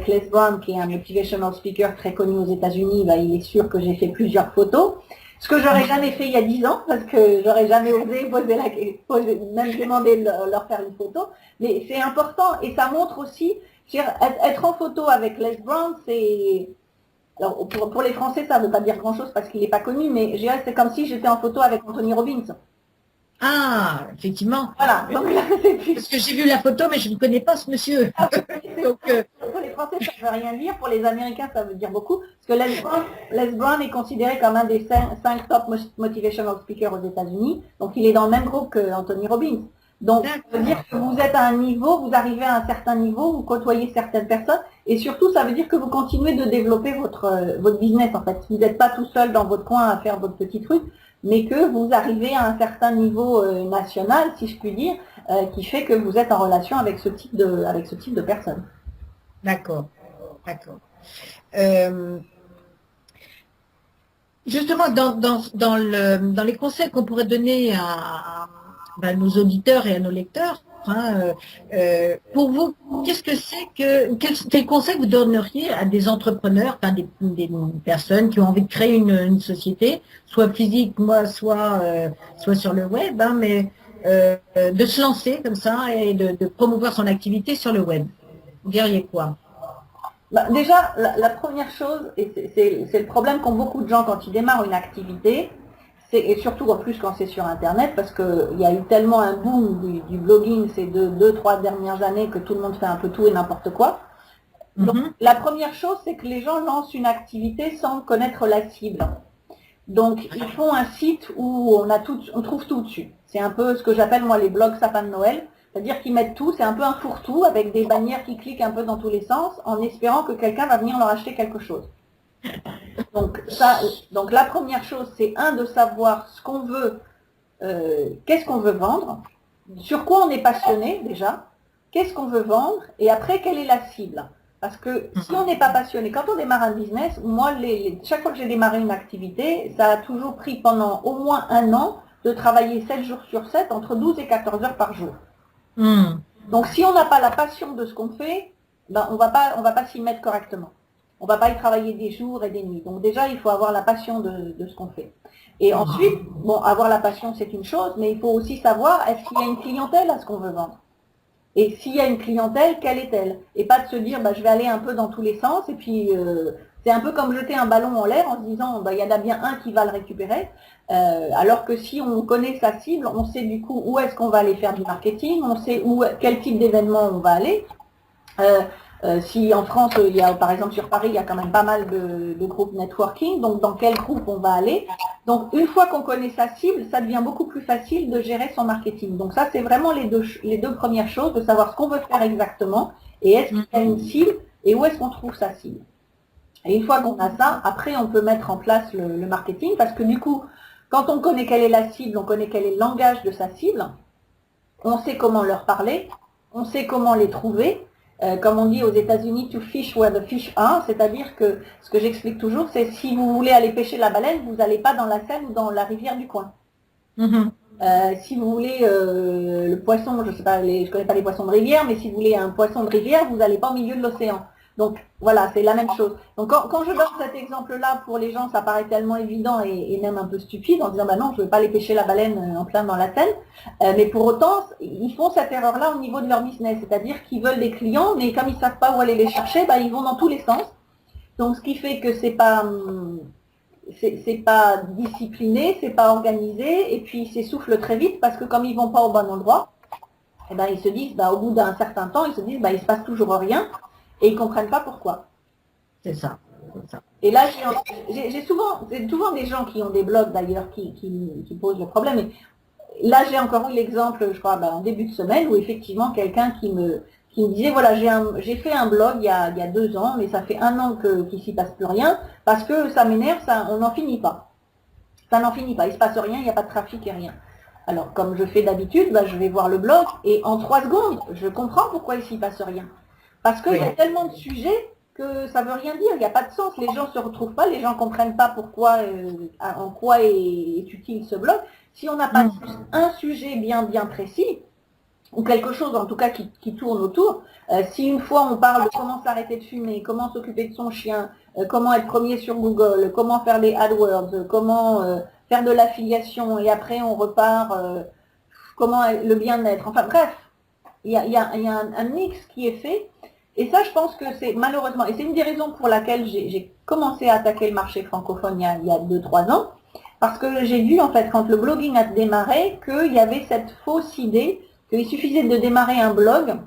Speaker 2: Les Brown, qui est un motivational speaker très connu aux États-Unis. Il est sûr que j'ai fait plusieurs photos. Ce que j'aurais jamais fait il y a 10 ans, parce que j'aurais jamais osé même demander de leur faire une photo. Mais c'est important et ça montre aussi, être en photo avec Les Brown, c'est... Alors pour les Français, ça ne veut pas dire grand-chose parce qu'il n'est pas connu, mais c'est comme si j'étais en photo avec Anthony Robbins.
Speaker 1: Ah, effectivement.
Speaker 2: Voilà. Donc là, c'est plus...
Speaker 1: Parce que j'ai vu la photo, mais je ne connais pas ce monsieur.
Speaker 2: Donc, pour les Français, ça ne veut rien dire. Pour les Américains, ça veut dire beaucoup. Parce que Les Brown est considéré comme un des 5 top motivational speakers aux États-Unis. Donc, il est dans le même groupe qu'Anthony Robbins. Donc, ça veut dire que vous êtes à un niveau, vous arrivez à un certain niveau, vous côtoyez certaines personnes. Et surtout, ça veut dire que vous continuez de développer votre business, en fait. Vous n'êtes pas tout seul dans votre coin à faire votre petit truc, mais que vous arrivez à un certain niveau national, si je puis dire, qui fait que vous êtes en relation avec ce type de personnes.
Speaker 1: D'accord. Justement, dans les conseils qu'on pourrait donner à nos auditeurs et à nos lecteurs, pour vous, qu'est-ce que c'est quels conseils vous donneriez à des entrepreneurs, des personnes qui ont envie de créer une société, soit physique, soit sur le web, mais de se lancer comme ça et de promouvoir son activité sur le web? Vous diriez quoi?
Speaker 2: Déjà, la première chose, et c'est le problème qu'ont beaucoup de gens quand ils démarrent une activité, et surtout en plus quand c'est sur Internet, parce qu'il y a eu tellement un boom du blogging ces 2-3 dernières années que tout le monde fait un peu tout et n'importe quoi. Donc, la première chose, c'est que les gens lancent une activité sans connaître la cible. Donc, ils font un site où on trouve tout dessus. C'est un peu ce que j'appelle, moi, les blogs sapins de Noël. C'est-à-dire qu'ils mettent tout, c'est un peu un fourre-tout avec des bannières qui cliquent un peu dans tous les sens en espérant que quelqu'un va venir leur acheter quelque chose. Donc la première chose, c'est de savoir ce qu'on veut, qu'est-ce qu'on veut vendre, sur quoi on est passionné déjà, qu'est-ce qu'on veut vendre, et après, quelle est la cible. Parce que si on n'est pas passionné, quand on démarre un business, moi, chaque fois que j'ai démarré une activité, ça a toujours pris pendant au moins 1 an de travailler 7 jours sur 7, entre 12 et 14 heures par jour. Donc si on n'a pas la passion de ce qu'on fait, on va pas s'y mettre correctement. On va pas y travailler des jours et des nuits. Donc déjà, il faut avoir la passion de ce qu'on fait. Et ensuite, avoir la passion, c'est une chose, mais il faut aussi savoir, est-ce qu'il y a une clientèle à ce qu'on veut vendre? Et s'il y a une clientèle, quelle est-elle? Et pas de se dire, je vais aller un peu dans tous les sens, et puis c'est un peu comme jeter un ballon en l'air en se disant, il y en a bien un qui va le récupérer. Alors que si on connaît sa cible, on sait du coup où est-ce qu'on va aller faire du marketing, on sait quel type d'événement on va aller. Si en France, il y a, par exemple sur Paris, il y a quand même pas mal de groupes networking, donc dans quel groupe on va aller. Donc une fois qu'on connaît sa cible, ça devient beaucoup plus facile de gérer son marketing. Donc ça, c'est vraiment les deux premières choses, de savoir ce qu'on veut faire exactement, et est-ce qu'il y a une cible, et où est-ce qu'on trouve sa cible. Et une fois qu'on a ça, après on peut mettre en place le marketing, parce que du coup, quand on connaît quelle est la cible, on connaît quel est le langage de sa cible, on sait comment leur parler, on sait comment les trouver. Comme on dit aux États-Unis, to fish where the fish are, c'est-à-dire que ce que j'explique toujours, c'est si vous voulez aller pêcher la baleine, vous n'allez pas dans la Seine ou dans la rivière du coin. Si vous voulez le poisson, je sais pas, je connais pas les poissons de rivière, mais si vous voulez un poisson de rivière, vous n'allez pas au milieu de l'océan. Donc voilà, c'est la même chose. Donc quand je donne cet exemple-là, pour les gens, ça paraît tellement évident et même un peu stupide en disant non, je ne veux pas aller pêcher la baleine en plein dans la Seine. Mais pour autant, ils font cette erreur-là au niveau de leur business, c'est-à-dire qu'ils veulent des clients, mais comme ils ne savent pas où aller les chercher, ils vont dans tous les sens. Donc ce qui fait que c'est pas discipliné, c'est pas organisé, et puis ils s'essoufflent très vite parce que comme ils vont pas au bon endroit, ils se disent, au bout d'un certain temps, ils se disent, il se passe toujours rien. Et ils comprennent pas pourquoi.
Speaker 1: C'est ça.
Speaker 2: Et là, j'ai souvent des gens qui ont des blogs d'ailleurs qui posent le problème. Et là, j'ai encore eu l'exemple, je crois, en début de semaine, où effectivement quelqu'un qui me disait, voilà, j'ai fait un blog il y a 2 ans, mais ça fait 1 an qu'il s'y passe plus rien, parce que ça m'énerve, on n'en finit pas. Ça n'en finit pas, il se passe rien, il n'y a pas de trafic et rien. Alors, comme je fais d'habitude, je vais voir le blog, et en 3 secondes, je comprends pourquoi il s'y passe rien. Parce qu'il y a tellement de sujets que ça ne veut rien dire, il n'y a pas de sens. Les gens ne se retrouvent pas, les gens ne comprennent pas pourquoi, en quoi est utile ce blog. Si on n'a pas un sujet bien précis, ou quelque chose en tout cas qui tourne autour, si une fois on parle de comment s'arrêter de fumer, comment s'occuper de son chien, comment être premier sur Google, comment faire des AdWords, comment faire de l'affiliation, et après on repart, comment le bien-être, enfin bref, il y a un mix qui est fait. Et ça, je pense que c'est malheureusement, et c'est une des raisons pour laquelle j'ai commencé à attaquer le marché francophone il y a 2-3 ans, parce que j'ai vu en fait quand le blogging a démarré qu'il y avait cette fausse idée qu'il suffisait de démarrer un blog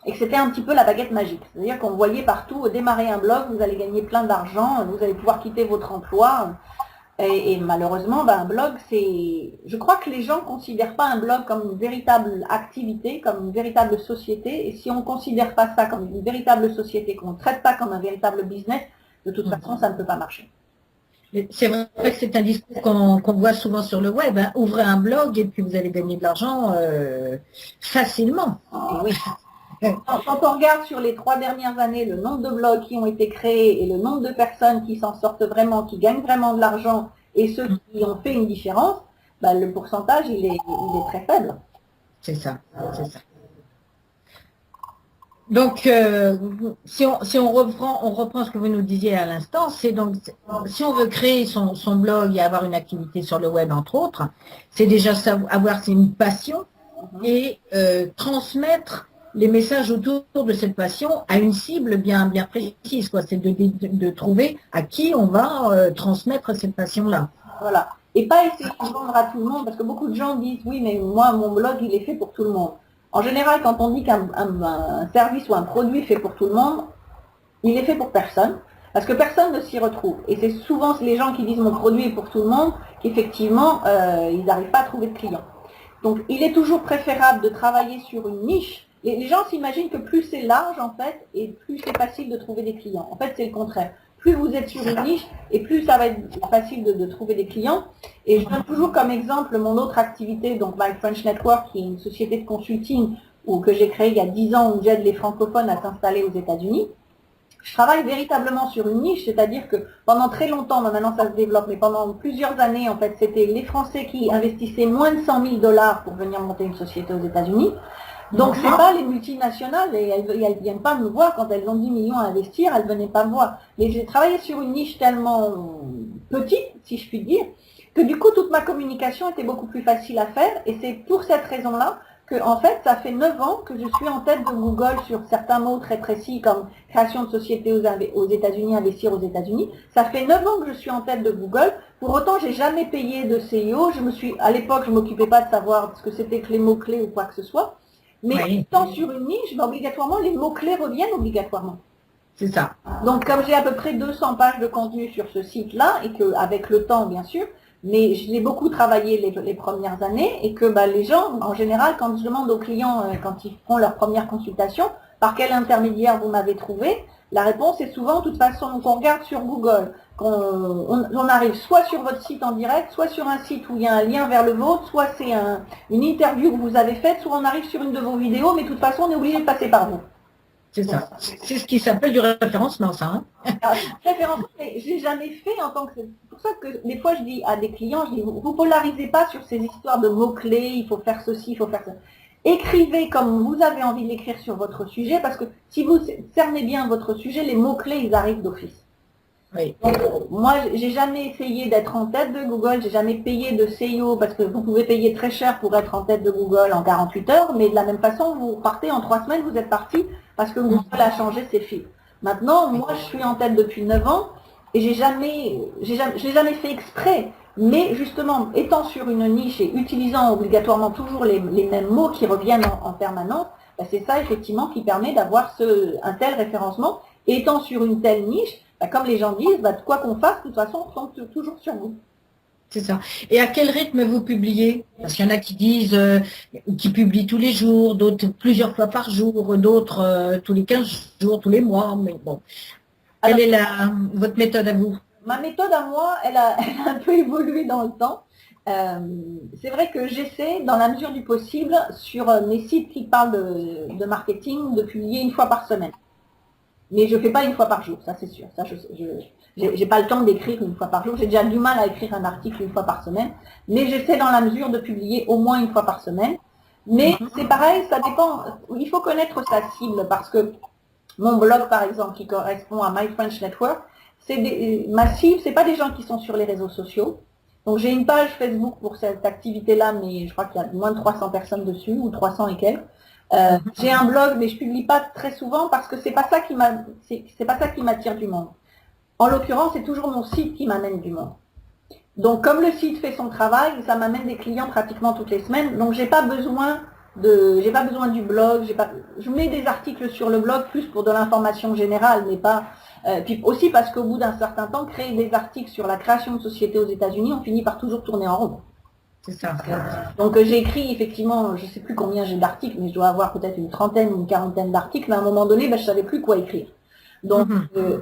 Speaker 2: et que c'était un petit peu la baguette magique. C'est-à-dire qu'on voyait partout, démarrer un blog, vous allez gagner plein d'argent, vous allez pouvoir quitter votre emploi. Et malheureusement, un blog, je crois que les gens ne considèrent pas un blog comme une véritable activité, comme une véritable société. Et si on ne considère pas ça comme une véritable société, qu'on ne traite pas comme un véritable business, de toute façon, ça ne peut pas marcher.
Speaker 1: C'est vrai que c'est un discours qu'on voit souvent sur le web. Ouvrez un blog et puis vous allez gagner de l'argent facilement.
Speaker 2: Oui. Quand on regarde sur les 3 dernières années le nombre de blogs qui ont été créés et le nombre de personnes qui s'en sortent vraiment, qui gagnent vraiment de l'argent, et ceux qui ont fait une différence, le pourcentage il est très faible.
Speaker 1: C'est ça. Donc, si on reprend ce que vous nous disiez à l'instant, c'est donc, si on veut créer son blog et avoir une activité sur le web, entre autres, c'est déjà avoir une passion et transmettre les messages autour de cette passion à une cible bien précise, quoi. C'est de trouver à qui on va transmettre cette passion-là.
Speaker 2: Voilà. Et pas essayer de vendre à tout le monde, parce que beaucoup de gens disent, oui, mais moi, mon blog, il est fait pour tout le monde. En général, quand on dit qu'un service ou un produit fait pour tout le monde, il est fait pour personne, parce que personne ne s'y retrouve. Et c'est souvent les gens qui disent mon produit est pour tout le monde, qu'effectivement, ils n'arrivent pas à trouver de clients. Donc, il est toujours préférable de travailler sur une niche. Les gens s'imaginent que plus c'est large, en fait, et plus c'est facile de trouver des clients. En fait, c'est le contraire. Plus vous êtes sur une niche, et plus ça va être facile de trouver des clients. Et je donne toujours comme exemple mon autre activité, donc My French Network, qui est une société de consulting que j'ai créée il y a 10 ans, où j'aide les francophones à s'installer aux États-Unis. Je travaille véritablement sur une niche, c'est-à-dire que pendant très longtemps, maintenant ça se développe, mais pendant plusieurs années, en fait, c'était les Français qui investissaient moins de 100 000 $ pour venir monter une société aux États-Unis. Donc c'est pas les multinationales, et elles viennent pas me voir quand elles ont 10 millions à investir, elles venaient pas me voir. Mais j'ai travaillé sur une niche tellement petite, si je puis dire, que du coup toute ma communication était beaucoup plus facile à faire, et c'est pour cette raison-là que, en fait, ça fait 9 ans que je suis en tête de Google sur certains mots très précis comme création de société aux États-Unis, investir aux États-Unis. Ça fait 9 ans que je suis en tête de Google. Pour autant, j'ai jamais payé de SEO. À l'époque, je m'occupais pas de savoir ce que c'était que les mots-clés ou quoi que ce soit. Mais étant sur une niche, obligatoirement, les mots-clés reviennent obligatoirement.
Speaker 1: C'est ça.
Speaker 2: Donc, comme j'ai à peu près 200 pages de contenu sur ce site-là, et qu'avec le temps, bien sûr, mais je l'ai beaucoup travaillé les premières années, et que les gens, en général, quand je demande aux clients, quand ils font leur première consultation, par quel intermédiaire vous m'avez trouvé, la réponse est souvent, de toute façon, on regarde sur Google, on arrive soit sur votre site en direct, soit sur un site où il y a un lien vers le vôtre, soit c'est une interview que vous avez faite, soit on arrive sur une de vos vidéos, mais de toute façon, on est obligé de passer par vous.
Speaker 1: C'est ça. C'est ce qui s'appelle du référencement, ça. Hein.
Speaker 2: Référencement, je n'ai jamais fait en tant que... C'est pour ça que des fois, je dis à des clients, je dis, vous polarisez pas sur ces histoires de mots-clés, il faut faire ceci, il faut faire ça. Écrivez comme vous avez envie de l'écrire sur votre sujet, parce que si vous cernez bien votre sujet, les mots-clés, ils arrivent d'office.
Speaker 1: Oui.
Speaker 2: Donc, moi, j'ai jamais essayé d'être en tête de Google, j'ai jamais payé de SEO, parce que vous pouvez payer très cher pour être en tête de Google en 48 heures, mais de la même façon, vous partez en 3 semaines, vous êtes parti, parce que Google a changé ses filtres. Maintenant, moi, je suis en tête depuis 9 ans, et je l'ai jamais fait exprès, mais justement, étant sur une niche et utilisant obligatoirement toujours les mêmes mots qui reviennent en permanence, c'est ça, effectivement, qui permet d'avoir un tel référencement, et étant sur une telle niche, comme les gens disent, quoi qu'on fasse, de toute façon, on tombe toujours sur vous.
Speaker 1: C'est ça. Et à quel rythme vous publiez? Parce qu'il y en a qui disent, qui publient tous les jours, d'autres plusieurs fois par jour, d'autres tous les 15 jours, tous les mois. Mais bon, quelle est votre méthode à vous?
Speaker 2: Ma méthode à moi, elle a un peu évolué dans le temps. C'est vrai que j'essaie, dans la mesure du possible, sur mes sites qui parlent de marketing, de publier une fois par semaine. Mais je ne fais pas une fois par jour, ça c'est sûr. Ça, je n'ai pas le temps d'écrire une fois par jour. J'ai déjà du mal à écrire un article une fois par semaine. Mais j'essaie dans la mesure de publier au moins une fois par semaine. Mais c'est pareil, ça dépend. Il faut connaître sa cible parce que mon blog, par exemple, qui correspond à My French Network, ma cible, c'est pas des gens qui sont sur les réseaux sociaux. Donc j'ai une page Facebook pour cette activité-là, mais je crois qu'il y a moins de 300 personnes dessus, ou 300 et quelques. J'ai un blog, mais je publie pas très souvent parce que c'est pas ça qui m'attire du monde. En l'occurrence, c'est toujours mon site qui m'amène du monde. Donc, comme le site fait son travail, ça m'amène des clients pratiquement toutes les semaines. Donc, j'ai pas besoin du blog. Je mets des articles sur le blog plus pour de l'information générale, mais pas. Puis aussi parce qu'au bout d'un certain temps, créer des articles sur la création de sociétés aux États-Unis, on finit par toujours tourner en rond.
Speaker 1: C'est ça.
Speaker 2: Donc j'ai écrit effectivement, je ne sais plus combien j'ai d'articles, mais je dois avoir peut-être une trentaine ou une quarantaine d'articles. Mais à un moment donné, je ne savais plus quoi écrire. Donc,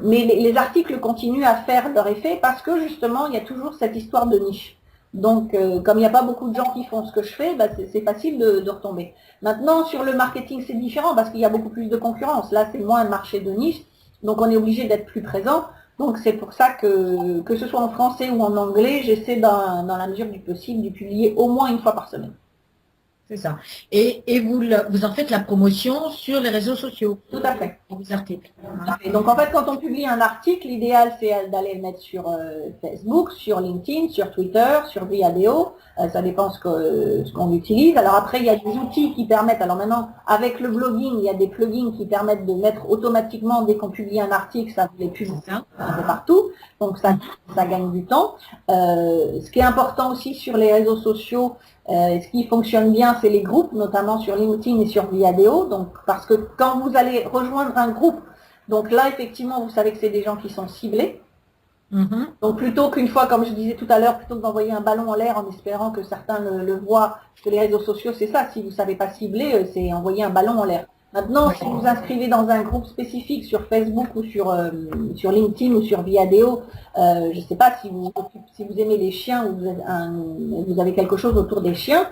Speaker 2: mais les articles continuent à faire leur effet parce que justement, il y a toujours cette histoire de niche. Donc, comme il n'y a pas beaucoup de gens qui font ce que je fais, c'est facile de retomber. Maintenant, sur le marketing, c'est différent parce qu'il y a beaucoup plus de concurrence. Là, c'est moins un marché de niche, donc on est obligé d'être plus présent. Donc c'est pour ça que ce soit en français ou en anglais, j'essaie dans la mesure du possible de publier au moins une fois par semaine.
Speaker 1: C'est ça. Et vous en faites la promotion sur les réseaux sociaux.
Speaker 2: Tout à fait.
Speaker 1: Vos articles.
Speaker 2: Donc en fait, quand on publie un article, l'idéal c'est d'aller le mettre sur Facebook, sur LinkedIn, sur Twitter, sur Viadeo. Ça dépend ce qu'on utilise. Alors après, il y a des outils qui permettent, alors maintenant, avec le blogging, il y a des plugins qui permettent de mettre automatiquement, dès qu'on publie un article, ça vous les publie un peu partout. Donc ça gagne du temps. Ce qui est important aussi sur les réseaux sociaux, ce qui fonctionne bien, c'est les groupes, notamment sur LinkedIn et sur Viadeo. Donc, parce que quand vous allez rejoindre un groupe, donc là, effectivement, vous savez que c'est des gens qui sont ciblés. Donc, plutôt qu'une fois, comme je disais tout à l'heure, plutôt que d'envoyer un ballon en l'air en espérant que certains le voient, parce que les réseaux sociaux, c'est ça. Si vous ne savez pas cibler, c'est envoyer un ballon en l'air. Maintenant, si vous inscrivez dans un groupe spécifique sur Facebook ou sur LinkedIn ou sur Viadeo, je ne sais pas si vous aimez les chiens ou vous avez quelque chose autour des chiens,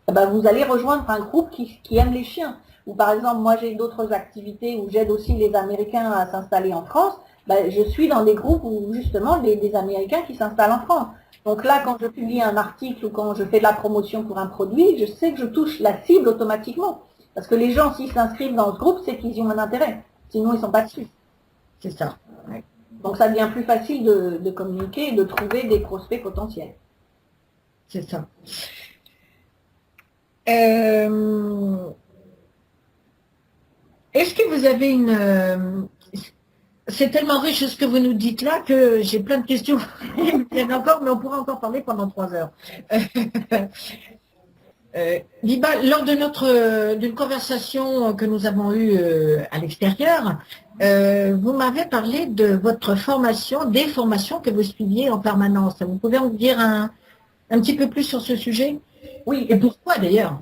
Speaker 2: vous allez rejoindre un groupe qui aime les chiens. Ou par exemple, moi j'ai d'autres activités où j'aide aussi les Américains à s'installer en France. Je suis dans des groupes où justement des Américains qui s'installent en France. Donc là, quand je publie un article ou quand je fais de la promotion pour un produit, je sais que je touche la cible automatiquement. Parce que les gens, s'ils s'inscrivent dans ce groupe, c'est qu'ils y ont un intérêt. Sinon, ils ne sont pas dessus.
Speaker 1: C'est ça. Ouais.
Speaker 2: Donc, ça devient plus facile de communiquer et de trouver des prospects potentiels.
Speaker 1: C'est ça. Euh, Est-ce que vous avez c'est tellement riche ce que vous nous dites là que j'ai plein de questions qui me viennent encore, mais on pourra encore parler pendant 3 heures. Biba, lors de d'une conversation que nous avons eue à l'extérieur, vous m'avez parlé de votre formation, des formations que vous suiviez en permanence. Vous pouvez en dire un petit peu plus sur ce sujet?
Speaker 2: Oui.
Speaker 1: Et pourquoi d'ailleurs?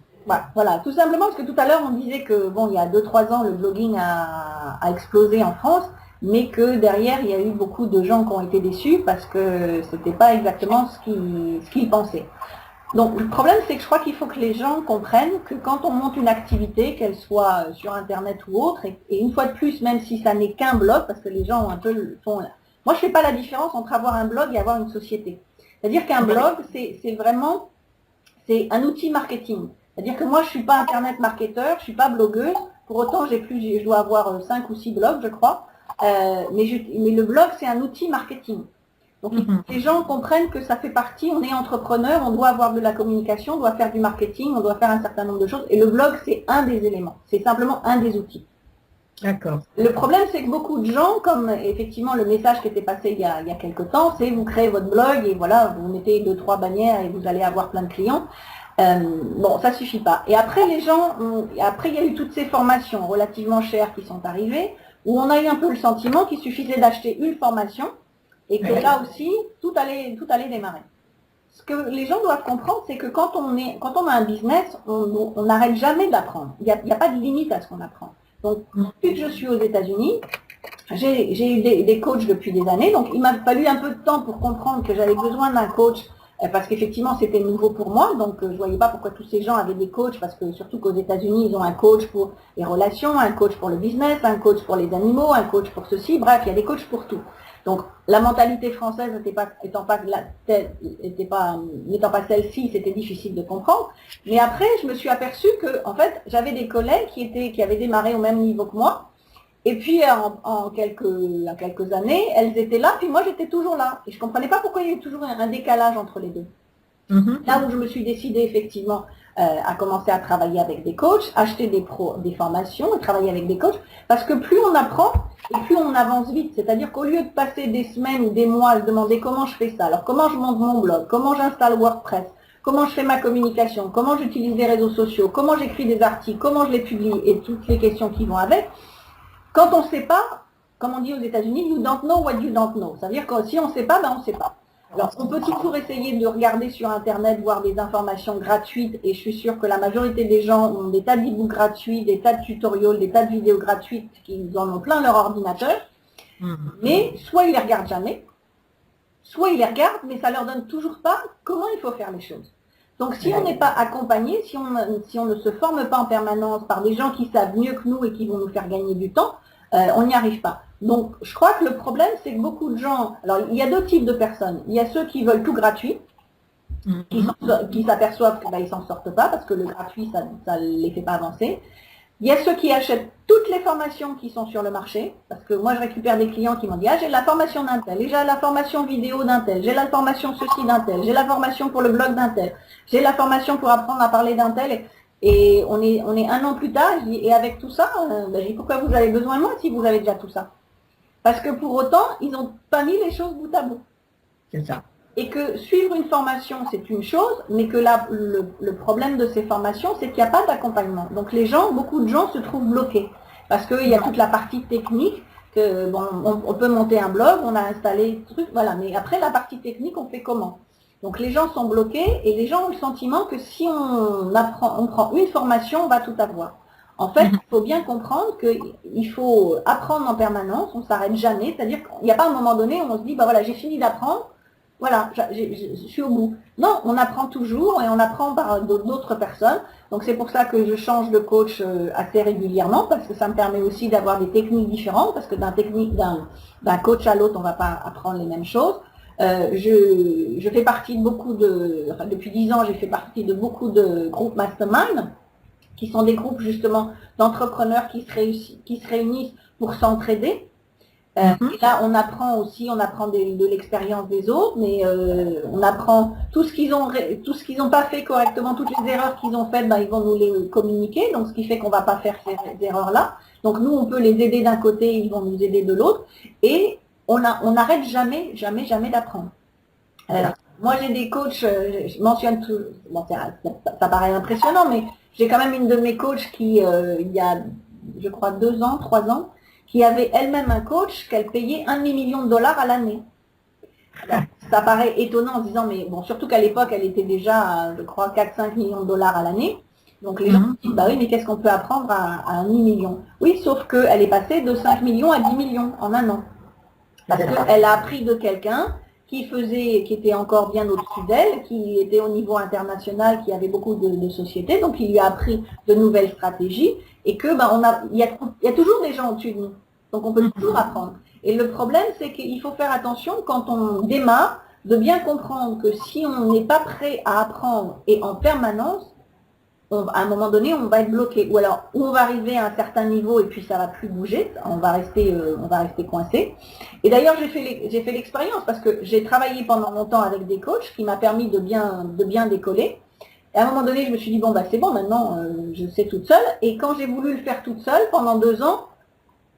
Speaker 2: Voilà, tout simplement parce que tout à l'heure on disait que bon, il y a 2-3 ans le blogging a explosé en France, mais que derrière il y a eu beaucoup de gens qui ont été déçus parce que c'était pas exactement ce qu'ils pensaient. Donc le problème c'est que je crois qu'il faut que les gens comprennent que quand on monte une activité, qu'elle soit sur internet ou autre, et une fois de plus, même si ça n'est qu'un blog, parce que les gens ont un peu moi je fais pas la différence entre avoir un blog et avoir une société. C'est-à-dire qu'un blog c'est vraiment un outil marketing. C'est-à-dire que moi, je ne suis pas internet marketeur, je ne suis pas blogueuse. Pour autant, je dois avoir 5 ou 6 blogs, je crois. Mais le blog, c'est un outil marketing. Donc, les gens comprennent que ça fait partie, on est entrepreneur, on doit avoir de la communication, on doit faire du marketing, on doit faire un certain nombre de choses. Et le blog, c'est un des éléments. C'est simplement un des outils.
Speaker 1: D'accord.
Speaker 2: Le problème, c'est que beaucoup de gens, comme effectivement le message qui était passé il y a quelques temps, c'est vous créez votre blog et voilà, vous mettez 2-3 bannières et vous allez avoir plein de clients. Bon, ça suffit pas. Et après, après, il y a eu toutes ces formations relativement chères qui sont arrivées, où on a eu un peu le sentiment qu'il suffisait d'acheter une formation et que là aussi, tout allait démarrer. Ce que les gens doivent comprendre, c'est que quand on a un business, on n'arrête jamais d'apprendre. Il n'y a pas de limite à ce qu'on apprend. Donc, depuis que je suis aux États-Unis, j'ai eu des coachs depuis des années, donc il m'a fallu un peu de temps pour comprendre que j'avais besoin d'un coach, parce qu'effectivement c'était nouveau pour moi, donc je ne voyais pas pourquoi tous ces gens avaient des coachs, parce que surtout qu'aux États-Unis, ils ont un coach pour les relations, un coach pour le business, un coach pour les animaux, un coach pour ceci, bref, il y a des coachs pour tout. Donc la mentalité française n'étant pas celle-ci, c'était difficile de comprendre. Mais après, je me suis aperçue que en fait, j'avais des collègues qui avaient démarré au même niveau que moi. Et puis en quelques années, elles étaient là, puis moi j'étais toujours là. Et je ne comprenais pas pourquoi il y avait toujours un décalage entre les deux. Là où je me suis décidée effectivement à commencer à travailler avec des coachs, acheter des formations et travailler avec des coachs, parce que plus on apprend et plus on avance vite. C'est-à-dire qu'au lieu de passer des semaines ou des mois à se demander comment je fais ça, alors comment je monte mon blog, comment j'installe WordPress, comment je fais ma communication, comment j'utilise les réseaux sociaux, comment j'écris des articles, comment je les publie et toutes les questions qui vont avec, quand on ne sait pas, comme on dit aux États-Unis, you don't know what you don't know. Ça veut dire que si on ne sait pas, ben on ne sait pas. Alors, on peut toujours essayer de regarder sur Internet, voir des informations gratuites, et je suis sûre que la majorité des gens ont des tas d'e-books gratuits, des tas de tutoriels, des tas de vidéos gratuites, qu'ils en ont plein leur ordinateur, mais soit ils les regardent jamais, soit ils les regardent, mais ça leur donne toujours pas comment il faut faire les choses. Donc si on n'est pas accompagné, si on ne se forme pas en permanence par des gens qui savent mieux que nous et qui vont nous faire gagner du temps, on n'y arrive pas. Donc je crois que le problème, c'est que beaucoup de gens... Alors il y a deux types de personnes. Il y a ceux qui veulent tout gratuit, qui s'aperçoivent qu'ils ne s'en sortent pas parce que le gratuit, ça ne les fait pas avancer. Il y a ceux qui achètent toutes les formations qui sont sur le marché, parce que moi je récupère des clients qui m'ont dit « Ah, j'ai la formation d'un tel, j'ai la formation vidéo d'un tel, j'ai la formation ceci d'un tel, j'ai la formation pour le blog d'un tel, j'ai la formation pour apprendre à parler d'un tel. » Et on est 1 an plus tard, je dis « Et avec tout ça, je dis, pourquoi vous avez besoin de moi si vous avez déjà tout ça ?» Parce que pour autant, ils n'ont pas mis les choses bout à bout.
Speaker 1: C'est ça.
Speaker 2: Et que suivre une formation, c'est une chose, mais que le problème de ces formations, c'est qu'il n'y a pas d'accompagnement. Donc beaucoup de gens se trouvent bloqués. Parce qu'il y a toute la partie technique, que bon, on peut monter un blog, on a installé des trucs, voilà. Mais après, la partie technique, on fait comment? Donc les gens sont bloqués et les gens ont le sentiment que si on prend une formation, on va tout avoir. En fait, il faut bien comprendre qu'il faut apprendre en permanence, on ne s'arrête jamais. C'est-à-dire qu'il n'y a pas un moment donné où on se dit, bah voilà, j'ai fini d'apprendre, voilà, je suis au bout. Non, on apprend toujours et on apprend par d'autres personnes. Donc c'est pour ça que je change de coach assez régulièrement, parce que ça me permet aussi d'avoir des techniques différentes, parce que d'un coach à l'autre, on ne va pas apprendre les mêmes choses. Je fais partie de depuis 10 ans, j'ai fait partie de beaucoup de groupes mastermind, qui sont des groupes justement d'entrepreneurs qui se réunissent pour s'entraider.
Speaker 1: Mhm.
Speaker 2: Et là, on apprend aussi, on apprend de l'expérience des autres, mais on apprend tout ce qu'ils ont pas fait correctement, toutes les erreurs qu'ils ont faites, ben, ils vont nous les communiquer, donc ce qui fait qu'on va pas faire ces erreurs-là. Donc nous, on peut les aider d'un côté, ils vont nous aider de l'autre, et on n'arrête jamais, jamais, jamais d'apprendre. Moi, j'ai des coachs, je mentionne tout, bon, ça paraît impressionnant, mais j'ai quand même une de mes coachs qui, il y a, je crois, 2 ans, 3 ans, qui avait elle-même un coach qu'elle payait 1 million de dollars à l'année. Alors, ça paraît étonnant en se disant, mais bon, surtout qu'à l'époque, elle était déjà à, je crois, 4-5 millions de dollars à l'année. Donc les gens se disent, bah oui, mais qu'est-ce qu'on peut apprendre à 1 million? Oui, sauf qu'elle est passée de 5 millions à 10 millions en un an. Parce qu'elle a appris de quelqu'un qui était encore bien au-dessus d'elle, qui était au niveau international, qui avait beaucoup de sociétés, donc il lui a appris de nouvelles stratégies, et que il y a toujours des gens au-dessus de nous. Donc on peut toujours apprendre. Et le problème, c'est qu'il faut faire attention quand on démarre, de bien comprendre que si on n'est pas prêt à apprendre et en permanence, à un moment donné, on va être bloqué. Ou alors, on va arriver à un certain niveau et puis ça va plus bouger, on va rester coincé. Et d'ailleurs, j'ai fait l'expérience parce que j'ai travaillé pendant longtemps avec des coachs qui m'a permis de bien décoller. Et à un moment donné, je me suis dit, bon, bah c'est bon, maintenant, je sais toute seule. Et quand j'ai voulu le faire toute seule, pendant 2 ans,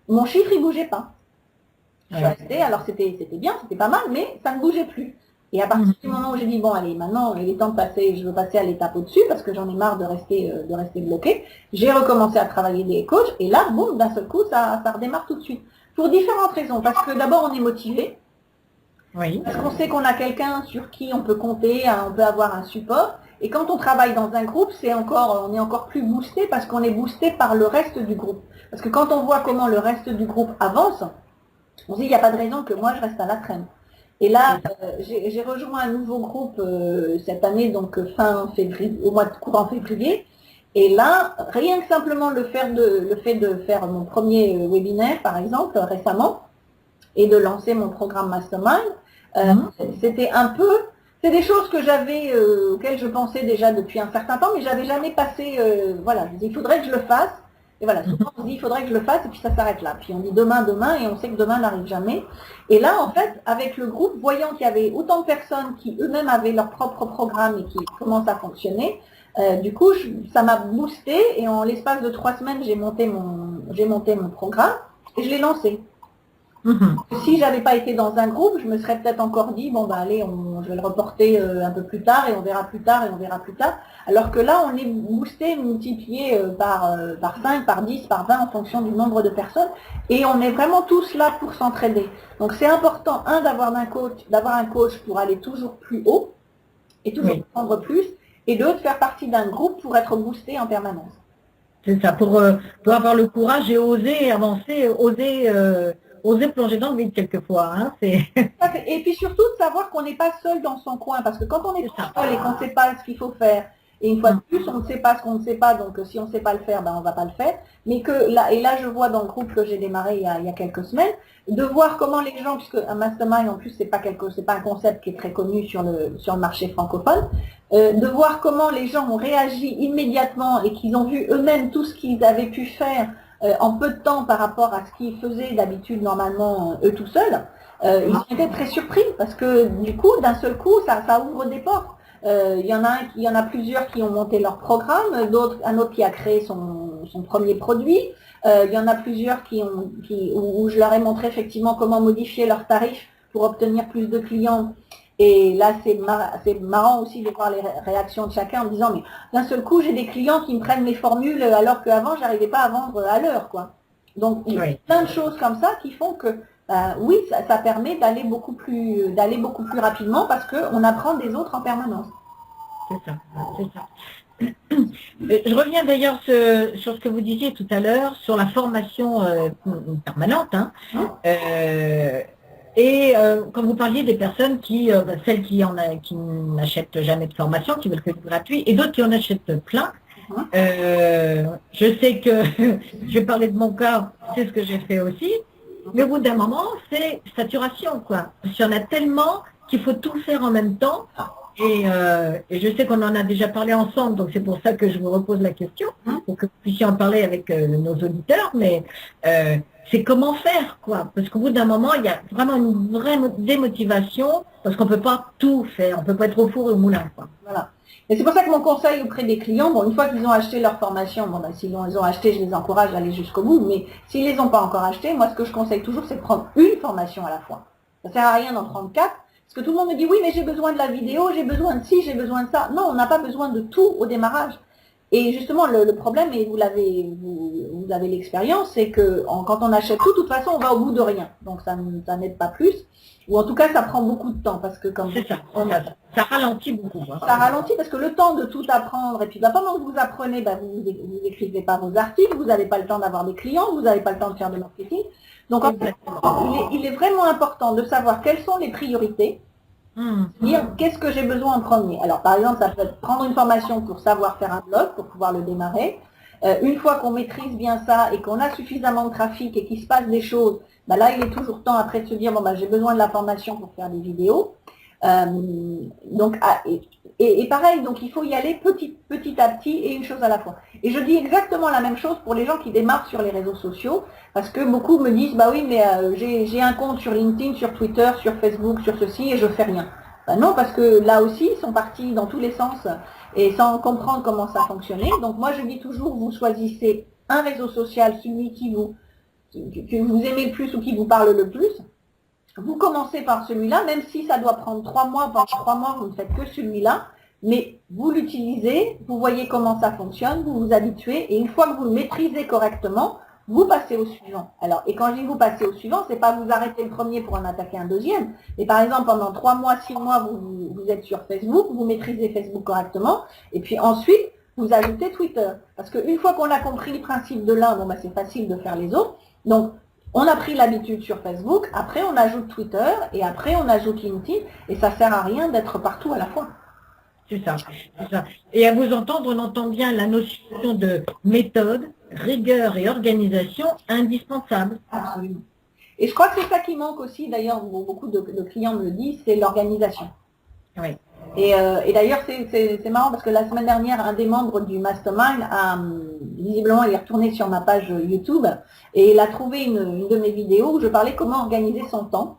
Speaker 2: mon chiffre, il bougeait pas. Je suis restée, alors c'était bien, c'était pas mal, mais ça ne bougeait plus. Et à partir du moment où j'ai dit, bon, allez, maintenant, il est temps de passer, je veux passer à l'étape au-dessus parce que j'en ai marre de rester bloquée, j'ai recommencé à travailler des coachs et là, boum, d'un seul coup, ça redémarre tout de suite. Pour différentes raisons. Parce que d'abord, on est motivé.
Speaker 1: Oui.
Speaker 2: Parce qu'on sait qu'on a quelqu'un sur qui on peut compter, on peut avoir un support. Et quand on travaille dans un groupe, on est encore plus boosté parce qu'on est boosté par le reste du groupe. Parce que quand on voit comment le reste du groupe avance, on se dit, il n'y a pas de raison que moi, je reste à la traîne. Et là, j'ai rejoint un nouveau groupe cette année, donc fin février, au mois de courant février. Et là, rien que simplement le fait de faire mon premier webinaire, par exemple, récemment, et de lancer mon programme Mastermind, c'était c'est des choses que auxquelles je pensais déjà depuis un certain temps, mais j'avais jamais passé, voilà, je me dis, il faudrait que je le fasse. Et voilà, souvent on se dit, il faudrait que je le fasse, et puis ça s'arrête là. Puis on dit demain, et on sait que demain n'arrive jamais. Et là, en fait, avec le groupe, voyant qu'il y avait autant de personnes qui eux-mêmes avaient leur propre programme et qui commencent à fonctionner, du coup, ça m'a boosté, et en l'espace de 3 semaines, j'ai monté mon programme, et je l'ai lancé. Si j'avais pas été dans un groupe, je me serais peut-être encore dit, bon, bah allez, je vais le reporter un peu plus tard, et on verra plus tard, et on verra plus tard. Alors que là, on est boosté, multiplié par 5, par 10, par 20 en fonction du nombre de personnes. Et on est vraiment tous là pour s'entraider. Donc c'est important, d'avoir un coach pour aller toujours plus haut et toujours prendre plus. Et deux, de faire partie d'un groupe pour être boosté en permanence.
Speaker 1: C'est ça, pour avoir le courage et oser avancer, oser plonger dans le vide quelquefois. Hein,
Speaker 2: et puis surtout de savoir qu'on n'est pas seul dans son coin, parce que quand on est seul et qu'on ne sait pas ce qu'il faut faire, et une fois de plus, on ne sait pas ce qu'on ne sait pas, donc si on ne sait pas le faire, on ne va pas le faire. Mais là je vois dans le groupe que j'ai démarré il y a quelques semaines, de voir comment les gens, puisque un mastermind en plus c'est pas un concept qui est très connu sur le marché francophone, de voir comment les gens ont réagi immédiatement et qu'ils ont vu eux-mêmes tout ce qu'ils avaient pu faire en peu de temps par rapport à ce qu'ils faisaient d'habitude normalement eux tout seuls, ils ont été très surpris parce que du coup, d'un seul coup, ça ouvre des portes. Il y en a plusieurs qui ont monté leur programme, un autre qui a créé son premier produit. Il y en a plusieurs où je leur ai montré effectivement comment modifier leurs tarifs pour obtenir plus de clients. Et là, c'est marrant aussi de voir les réactions de chacun en me disant, mais d'un seul coup, j'ai des clients qui me prennent mes formules alors qu'avant, j'arrivais pas à vendre à l'heure, quoi. Donc, il y a plein de choses comme ça qui font que, oui, ça permet d'aller beaucoup plus rapidement parce qu'on apprend des autres en permanence.
Speaker 1: C'est ça. Je reviens d'ailleurs sur ce que vous disiez tout à l'heure, sur la formation permanente. Hein. Et quand vous parliez des personnes celles qui n'achètent jamais de formation, qui veulent que du gratuit, et d'autres qui en achètent plein, je sais que, je vais parler de mon cas, c'est ce que j'ai fait aussi, mais au bout d'un moment, c'est saturation, quoi. Parce qu'il y en a tellement qu'il faut tout faire en même temps, Et je sais qu'on en a déjà parlé ensemble, donc c'est pour ça que je vous repose la question, pour que vous puissiez en parler avec nos auditeurs, mais c'est comment faire, quoi. Parce qu'au bout d'un moment, il y a vraiment une vraie démotivation, parce qu'on ne peut pas tout faire, on ne peut pas être au four et au moulin, quoi.
Speaker 2: Voilà. Et c'est pour ça que mon conseil auprès des clients, bon, une fois qu'ils ont acheté leur formation, bon, ben, s'ils les ont acheté, je les encourage à aller jusqu'au bout, mais s'ils les ont pas encore acheté, moi, ce que je conseille toujours, c'est de prendre une formation à la fois. Ça sert à rien d'en prendre 4, parce que tout le monde me dit, oui, mais j'ai besoin de la vidéo, j'ai besoin de ci, j'ai besoin de ça. Non, on n'a pas besoin de tout au démarrage. Et justement, le problème, et vous avez l'expérience, c'est que quand on achète tout, de toute façon, on va au bout de rien. Donc, ça n'aide pas plus. Ou en tout cas, ça prend beaucoup de temps, parce que comme
Speaker 1: C'est ça, ça ralentit beaucoup. Hein.
Speaker 2: Ça ralentit parce que le temps de tout apprendre, et puis bah, pendant que vous apprenez, bah, vous n'écrivez pas vos articles, vous n'avez pas le temps d'avoir des clients, vous n'avez pas le temps de faire de marketing. Donc en fait, il est vraiment important de savoir quelles sont les priorités, dire qu'est-ce que j'ai besoin en premier. Alors par exemple, ça peut être prendre une formation pour savoir faire un blog, pour pouvoir le démarrer. Une fois qu'on maîtrise bien ça et qu'on a suffisamment de trafic et qu'il se passe des choses, bah, là il est toujours temps après de se dire bon bah j'ai besoin de la formation pour faire des vidéos. Donc, et pareil, donc il faut y aller petit à petit et une chose à la fois. Et je dis exactement la même chose pour les gens qui démarrent sur les réseaux sociaux, parce que beaucoup me disent, bah oui, mais j'ai un compte sur LinkedIn, sur Twitter, sur Facebook, sur ceci, et je fais rien. Ben non, parce que là aussi, ils sont partis dans tous les sens et sans comprendre comment ça fonctionnait. Donc moi, je dis toujours, vous choisissez un réseau social, celui que vous aimez le plus ou qui vous parle le plus. Vous commencez par celui-là, même si ça doit prendre 3 mois, pendant 3 mois, vous ne faites que celui-là, mais vous l'utilisez, vous voyez comment ça fonctionne, vous vous habituez, et une fois que vous le maîtrisez correctement, vous passez au suivant. Alors, et quand je dis vous passez au suivant, c'est pas vous arrêter le premier pour en attaquer un deuxième, mais par exemple, pendant 3 mois, 6 mois, vous êtes sur Facebook, vous maîtrisez Facebook correctement, et puis ensuite, vous ajoutez Twitter. Parce qu'une fois qu'on a compris le principe de l'un, bon, bah, c'est facile de faire les autres. Donc, on a pris l'habitude sur Facebook, après on ajoute Twitter, et après on ajoute LinkedIn, et ça sert à rien d'être partout à la fois.
Speaker 1: C'est ça, c'est ça. Et à vous entendre, on entend bien la notion de méthode, rigueur et organisation indispensable.
Speaker 2: Absolument. Et je crois que c'est ça qui manque aussi, d'ailleurs, beaucoup de clients me le disent, c'est l'organisation.
Speaker 1: Oui.
Speaker 2: Et d'ailleurs, c'est marrant parce que la semaine dernière, un des membres du Mastermind visiblement, il est retourné sur ma page YouTube et il a trouvé une de mes vidéos où je parlais comment organiser son temps.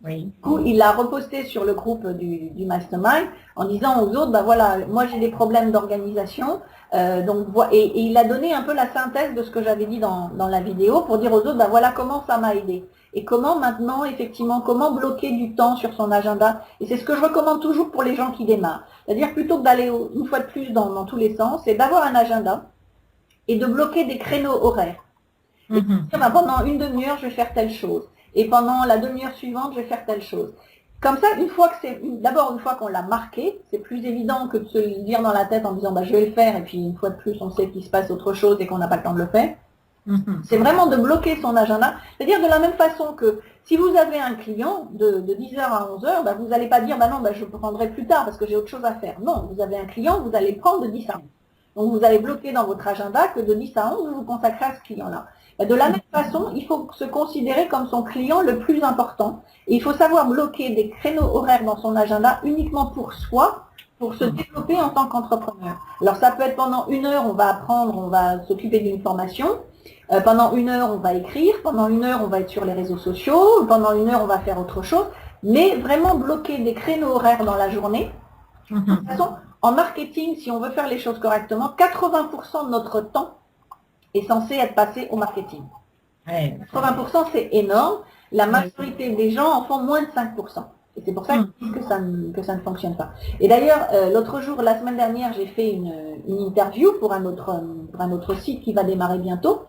Speaker 1: Oui.
Speaker 2: Du coup, il l'a reposté sur le groupe du Mastermind en disant aux autres, bah voilà, moi j'ai des problèmes d'organisation, et il a donné un peu la synthèse de ce que j'avais dit dans la vidéo pour dire aux autres, bah voilà comment ça m'a aidé. Et comment maintenant, effectivement, comment bloquer du temps sur son agenda. Et c'est ce que je recommande toujours pour les gens qui démarrent. C'est-à-dire plutôt que d'aller une fois de plus dans tous les sens, c'est d'avoir un agenda et de bloquer des créneaux horaires. Et de dire, bah, pendant une demi-heure, je vais faire telle chose. Et pendant la demi-heure suivante, je vais faire telle chose. Comme ça, une fois qu'on l'a marqué, c'est plus évident que de se le dire dans la tête en disant bah, je vais le faire, et puis une fois de plus, on sait qu'il se passe autre chose et qu'on n'a pas le temps de le faire. C'est vraiment de bloquer son agenda. C'est-à-dire de la même façon que si vous avez un client de 10h à 11h, bah, vous n'allez pas dire bah non, bah, je prendrai plus tard parce que j'ai autre chose à faire. Non, vous avez un client, vous allez le prendre de 10 à 11. Donc vous allez bloquer dans votre agenda que de 10 à 11, vous vous consacrez à ce client-là. De la même façon, il faut se considérer comme son client le plus important. Et il faut savoir bloquer des créneaux horaires dans son agenda uniquement pour soi, pour se développer en tant qu'entrepreneur. Alors ça peut être pendant 1 heure, on va apprendre, on va s'occuper d'une formation. Pendant 1 heure, on va écrire. Pendant 1 heure, on va être sur les réseaux sociaux. Pendant 1 heure, on va faire autre chose. Mais vraiment bloquer des créneaux horaires dans la journée. De toute façon, en marketing, si on veut faire les choses correctement, 80% de notre temps est censé être passé au marketing. 80%, c'est énorme. La majorité des gens en font moins de 5%. Et c'est pour ça qu'ils disent que ça ne fonctionne pas. Et d'ailleurs, l'autre jour, la semaine dernière, j'ai fait une interview pour un autre site qui va démarrer bientôt.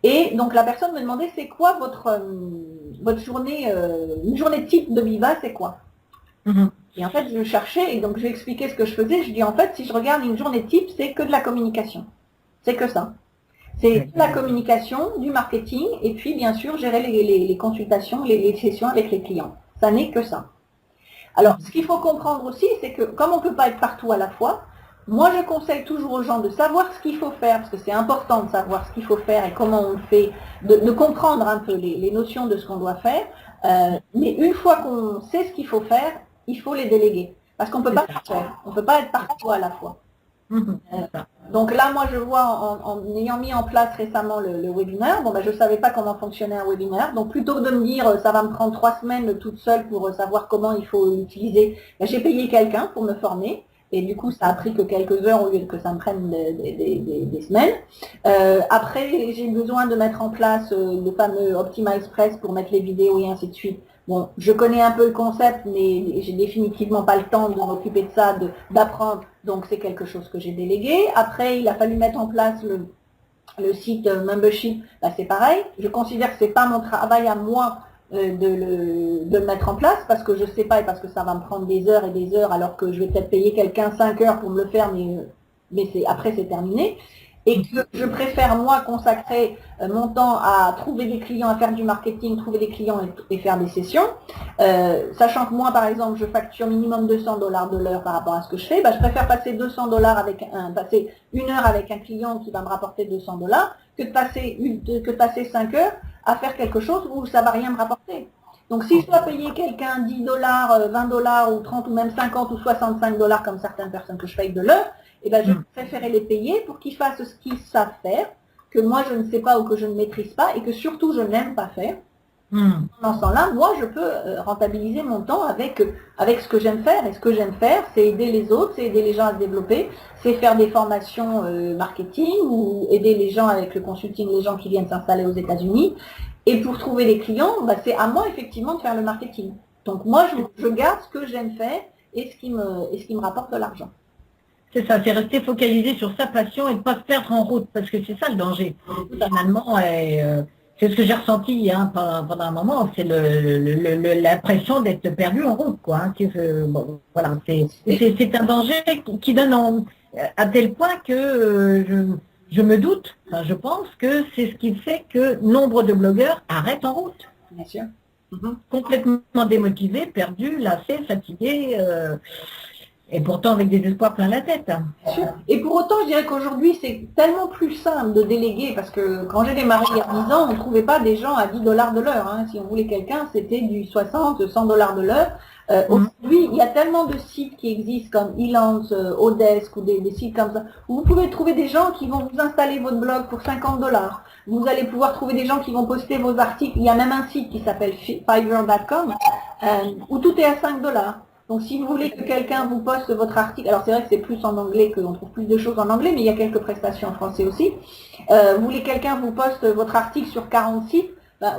Speaker 2: Et donc, la personne me demandait, c'est quoi votre journée, une journée type de Viva, c'est quoi? Et en fait, je cherchais, et donc je lui expliquais ce que je faisais. Je dis, en fait, si je regarde une journée type, c'est que de la communication. C'est que ça. C'est de la communication, du marketing, et puis bien sûr gérer les consultations, les sessions avec les clients. Ça n'est que ça. Alors, ce qu'il faut comprendre aussi, c'est que comme on ne peut pas être partout à la fois, moi je conseille toujours aux gens de savoir ce qu'il faut faire, parce que c'est important de savoir ce qu'il faut faire et comment on le fait, de comprendre un peu les notions de ce qu'on doit faire. Mais une fois qu'on sait ce qu'il faut faire, il faut les déléguer. Parce qu'on ne peut pas tout faire. On ne peut pas être partout à la fois.
Speaker 1: C'est ça.
Speaker 2: Donc là, moi, je vois, en ayant mis en place récemment le webinaire, bon, ben, je ne savais pas comment fonctionnait un webinaire. Donc plutôt que de me dire, ça va me prendre 3 semaines toute seule pour savoir comment il faut l'utiliser, ben, j'ai payé quelqu'un pour me former. Et du coup, ça a pris que quelques heures au lieu que ça me prenne des semaines. Après, j'ai besoin de mettre en place le fameux Optimize Press pour mettre les vidéos et ainsi de suite. Bon, je connais un peu le concept, mais j'ai définitivement pas le temps de m'occuper de ça, d'apprendre. Donc, c'est quelque chose que j'ai délégué. Après, il a fallu mettre en place le site membership. Bah, c'est pareil. Je considère que c'est pas mon travail à moi de le mettre en place parce que je sais pas et parce que ça va me prendre des heures et des heures alors que je vais peut-être payer quelqu'un 5 heures pour me le faire, mais après, c'est terminé. Et que je préfère, moi, consacrer mon temps à trouver des clients, à faire du marketing, trouver des clients et faire des sessions. Sachant que moi, par exemple, je facture minimum $200 de l'heure par rapport à ce que je fais, bah, je préfère passer passer 1 heure avec un client qui va me rapporter $200 que de passer 5 heures à faire quelque chose où ça va rien me rapporter. Donc, si je dois payer quelqu'un $10, $20 ou 30 ou même 50 ou $65 comme certaines personnes que je paye de l'heure, eh ben, je préférais les payer pour qu'ils fassent ce qu'ils savent faire, que moi je ne sais pas ou que je ne maîtrise pas et que surtout je n'aime pas faire. Dans ce temps-là, moi je peux rentabiliser mon temps avec ce que j'aime faire. Et ce que j'aime faire, c'est aider les autres, c'est aider les gens à se développer, c'est faire des formations marketing ou aider les gens avec le consulting, les gens qui viennent s'installer aux États-Unis. Et pour trouver des clients, bah, c'est à moi effectivement de faire le marketing. Donc moi je garde ce que j'aime faire et ce qui me rapporte de l'argent.
Speaker 1: C'est ça, c'est rester focalisé sur sa passion et ne pas se perdre en route, parce que c'est ça le danger. Finalement, c'est ce que j'ai ressenti pendant un moment, c'est l'impression d'être perdu en route, quoi. Bon, voilà, c'est un danger qui donne à tel point que je me doute, enfin, je pense que c'est ce qui fait que nombre de blogueurs arrêtent en route.
Speaker 2: Bien sûr.
Speaker 1: Complètement démotivés, perdus, lassés, fatigués. Et pourtant avec des espoirs plein la tête.
Speaker 2: Et pour autant, je dirais qu'aujourd'hui, c'est tellement plus simple de déléguer, parce que quand j'ai démarré il y a 10 ans, on ne trouvait pas des gens à $10 de l'heure. Hein. Si on voulait quelqu'un, c'était du 60, $100 de l'heure. Aujourd'hui, il y a tellement de sites qui existent comme Elance, Odesk ou des sites comme ça, où vous pouvez trouver des gens qui vont vous installer votre blog pour $50. Vous allez pouvoir trouver des gens qui vont poster vos articles. Il y a même un site qui s'appelle Fiverr.com où tout est à $5. Donc si vous voulez que quelqu'un vous poste votre article, alors c'est vrai que c'est plus en anglais, qu'on trouve plus de choses en anglais, mais il y a quelques prestations en français aussi. Vous voulez que quelqu'un vous poste votre article sur 40 sites, bah,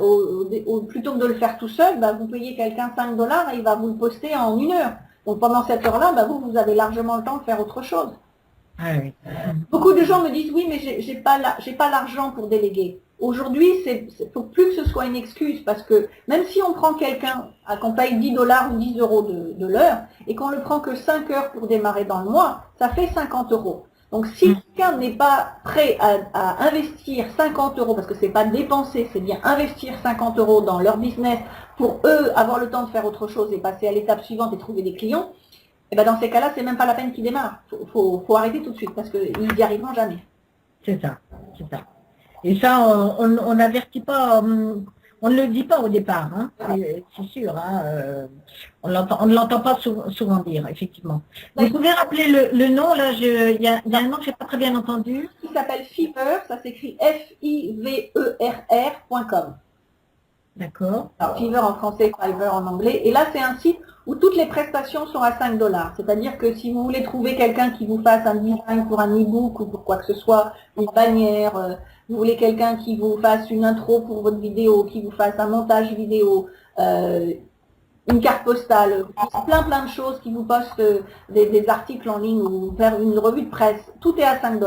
Speaker 2: plutôt que de le faire tout seul, bah, vous payez quelqu'un $5 et il va vous le poster en 1 heure. Donc pendant cette heure-là, bah, vous avez largement le temps de faire autre chose.
Speaker 1: Ah oui.
Speaker 2: Beaucoup de gens me disent oui, mais j'ai pas l'argent pour déléguer. Aujourd'hui, il faut plus que ce soit une excuse parce que même si on prend quelqu'un, qu'on paye $10 ou 10 euros de l'heure et qu'on le prend que 5 heures pour démarrer dans le mois, ça fait 50 euros. Donc si quelqu'un n'est pas prêt à investir 50 euros, parce que c'est pas dépenser, c'est bien investir 50 euros dans leur business pour eux avoir le temps de faire autre chose et passer à l'étape suivante et trouver des clients, et ben dans ces cas-là, c'est même pas la peine qu'ils démarrent. Faut arrêter tout de suite parce qu'ils n'y arriveront jamais.
Speaker 1: C'est ça, c'est ça. Et ça, on n'avertit pas, on ne le dit pas au départ, hein, c'est sûr. Hein, on ne l'entend pas souvent dire, effectivement. Vous pouvez rappeler le nom, là, il y a un nom que je n'ai pas très bien entendu.
Speaker 2: Il s'appelle Fiverr, ça s'écrit Fiverr.com.
Speaker 1: D'accord.
Speaker 2: Alors Fiverr en français, Fiverr en anglais. Et là, c'est un site où toutes les prestations sont à $5. C'est-à-dire que si vous voulez trouver quelqu'un qui vous fasse un design pour un e-book ou pour quoi que ce soit, une bannière, vous voulez quelqu'un qui vous fasse une intro pour votre vidéo, qui vous fasse un montage vidéo, une carte postale, plein de choses qui vous postent des articles en ligne ou faire une revue de presse, tout est à $5.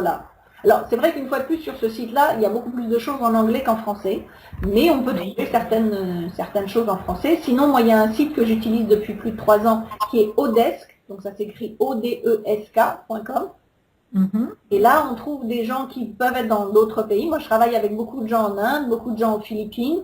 Speaker 2: Alors, c'est vrai qu'une fois de plus, sur ce site-là, il y a beaucoup plus de choses en anglais qu'en français, mais on peut trouver certaines choses en français. Sinon, moi, il y a un site que j'utilise depuis plus de 3 ans qui est Odesk, donc ça s'écrit odesk.com. Et là, on trouve des gens qui peuvent être dans d'autres pays. Moi, je travaille avec beaucoup de gens en Inde, beaucoup de gens aux Philippines,